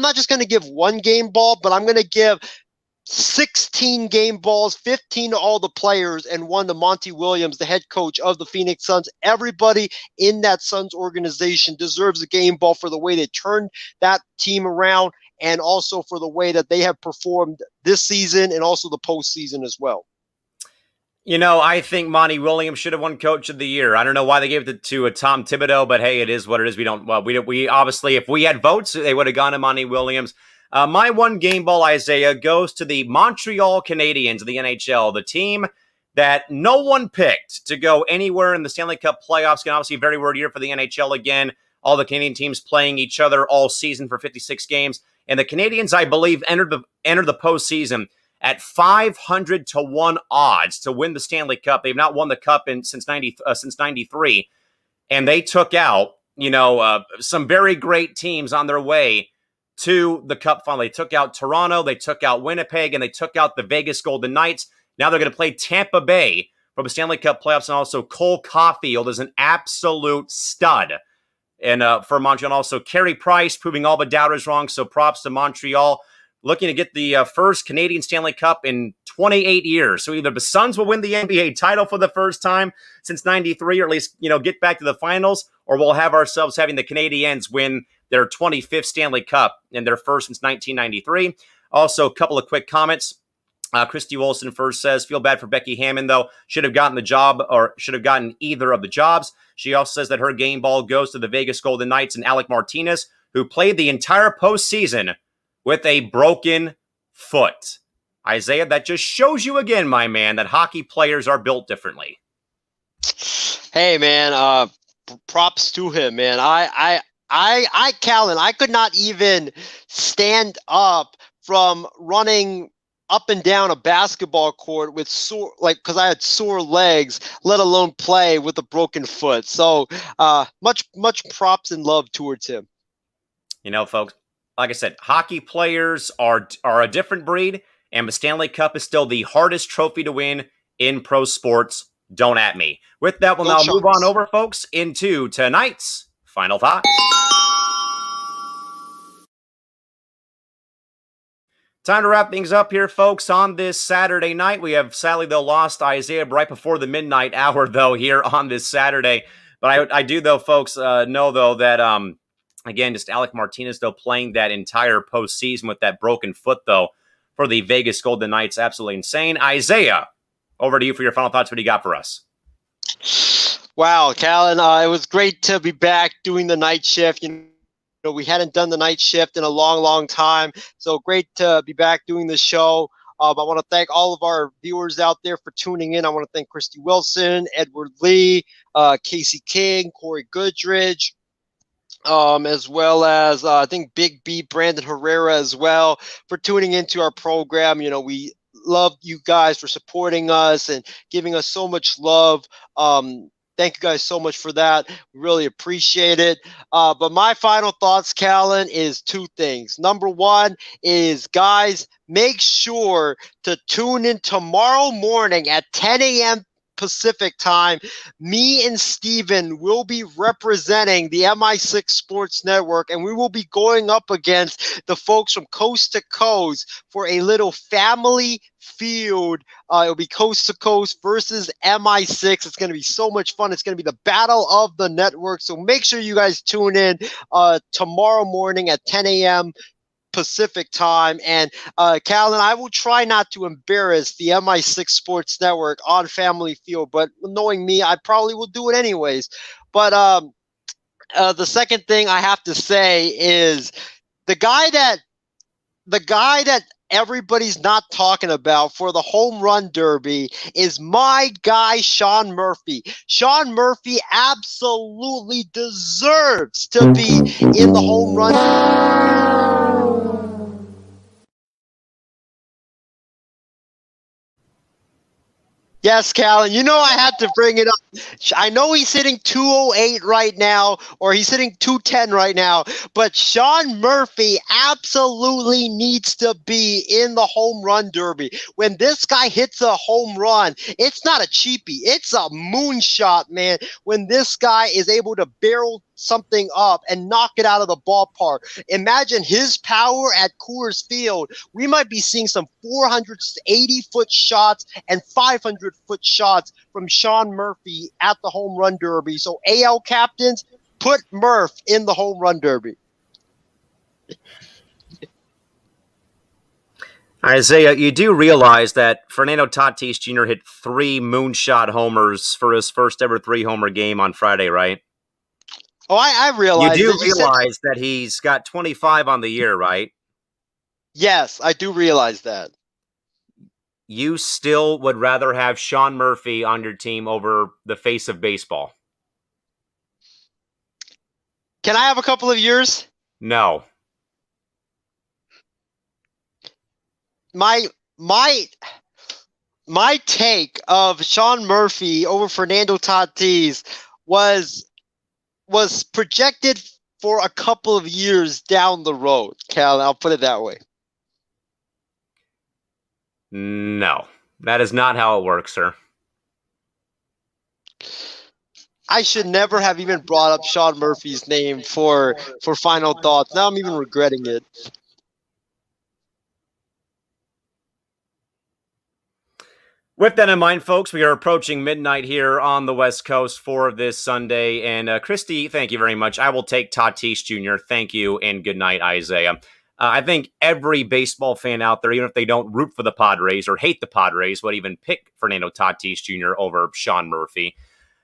not just going to give 1 game ball, but I'm going to give 16 game balls, 15 to all the players, and 1 to Monty Williams, the head coach of the Phoenix Suns. Everybody in that Suns organization deserves a game ball for the way they turned that team around, and also for the way that they have performed this season and also the postseason as well. I think Monty Williams should have won Coach of the Year. I don't know why they gave it to Tom Thibodeau, but hey, it is what it is. We obviously, if we had votes, they would have gone to Monty Williams. My 1 game ball, Isaiah, goes to the Montreal Canadiens of the NHL, the team that no one picked to go anywhere in the Stanley Cup playoffs. Obviously, a very weird year for the NHL again. All the Canadian teams playing each other all season for 56 games. And the Canadiens, I believe, entered the postseason at 500 to 1 odds to win the Stanley Cup. They've not won the cup since 93, and they took out some very great teams on their way to the Cup final. They took out Toronto, they took out Winnipeg, and they took out the Vegas Golden Knights. Now they're going to play Tampa Bay for the Stanley Cup playoffs, and also Cole Caulfield is an absolute stud. And for Montreal, also Carey Price proving all the doubters wrong. So props to Montreal, looking to get the first Canadian Stanley Cup in 28 years. So either the Suns will win the NBA title for the first time since 93, or at least, get back to the finals, or we'll have ourselves having the Canadiens win their 25th Stanley Cup and their first since 1993. Also, a couple of quick comments. Christy Wilson first says, feel bad for Becky Hammond, though. Should have gotten the job, or should have gotten either of the jobs. She also says that her game ball goes to the Vegas Golden Knights and Alec Martinez, who played the entire postseason with a broken foot. Isaiah, that just shows you again, my man, that hockey players are built differently. Hey, man, props to him, man. Callan, I could not even stand up from running up and down a basketball court with because I had sore legs, let alone play with a broken foot. So much props and love towards him. Folks, like I said, hockey players are a different breed, and the Stanley Cup is still the hardest trophy to win in pro sports. Don't at me. With that, we'll now move on over, folks, into tonight's Final Thoughts. Time to wrap things up here, folks, on this Saturday night. We have, sadly, though, lost Isaiah right before the midnight hour, though, here on this Saturday. But I do, though, folks, know, though, that, again, just Alec Martinez, though, playing that entire postseason with that broken foot, though, for the Vegas Golden Knights. Absolutely insane. Isaiah, over to you for your final thoughts. What do you got for us? Wow, Callan, it was great to be back doing the night shift. We hadn't done the night shift in a long, long time. So great to be back doing the show. I want to thank all of our viewers out there for tuning in. I want to thank Christy Wilson, Edward Lee, Casey King, Corey Goodridge, as well as I think Big B, Brandon Herrera as well, for tuning into our program. We love you guys for supporting us and giving us so much love. Thank you guys so much for that. We really appreciate it. But my final thoughts, Callan, is two things. Number one is, guys, make sure to tune in tomorrow morning at 10 a.m. Pacific time. Me and Steven will be representing the MI6 Sports Network, and we will be going up against the folks from Coast to Coast for a little family field. It'll be Coast to Coast versus MI6. It's going to be so much fun. It's going to be the battle of the network. So make sure you guys tune in tomorrow morning at 10 a.m. Pacific time. And Callan, I will try not to embarrass the MI6 Sports Network on Family Field, but knowing me, I probably will do it anyways. But the second thing I have to say is the guy that everybody's not talking about for the home run derby is my guy, Sean Murphy. Sean Murphy absolutely deserves to be in the home run. Yes, Callan, I had to bring it up. I know he's hitting 208 right now, or he's hitting 210 right now, but Sean Murphy absolutely needs to be in the home run derby. When this guy hits a home run, it's not a cheapie. It's a moonshot, man. When this guy is able to barrel something up and knock it out of the ballpark. Imagine his power at Coors Field. We might be seeing some 480-foot shots and 500-foot shots from Sean Murphy at the home run derby. So AL captains, put Murph in the home run derby. Isaiah, you do realize that Fernando Tatis Jr. hit 3 moonshot homers for his first ever 3-homer game on Friday, right? Oh, I realize. You do realize that he's got 25 on the year, right? Yes, I do realize that. You still would rather have Sean Murphy on your team over the face of baseball? Can I have a couple of years? No. My my take of Sean Murphy over Fernando Tatis was projected for a couple of years down the road, Cal. I'll put it that way. No, that is not how it works, sir. I should never have even brought up Sean Murphy's name for final thoughts. Now I'm even regretting it. With that in mind, folks, we are approaching midnight here on the West Coast for this Sunday. And Christy, thank you very much. I will take Tatis Jr. Thank you, and good night, Isaiah. I think every baseball fan out there, even if they don't root for the Padres or hate the Padres, would even pick Fernando Tatis Jr. over Sean Murphy.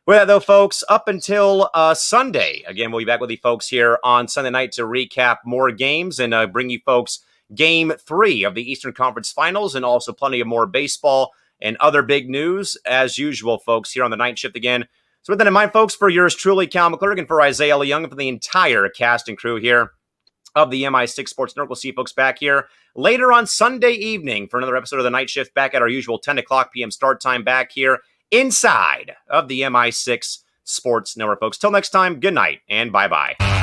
With that, though, folks, up until Sunday, again, we'll be back with you folks here on Sunday night to recap more games and bring you folks Game 3 of the Eastern Conference Finals and also plenty of more baseball and other big news, as usual, folks, here on the night shift again. So with that in mind, folks, for yours truly, Callan McClurg, and for Isaiah Leung, and for the entire cast and crew here of the MI6 Sports Network, we'll see you folks back here later on Sunday evening for another episode of the night shift, back at our usual 10 o'clock p.m. start time back here inside of the MI6 Sports Network, folks. Till next time, good night and bye-bye.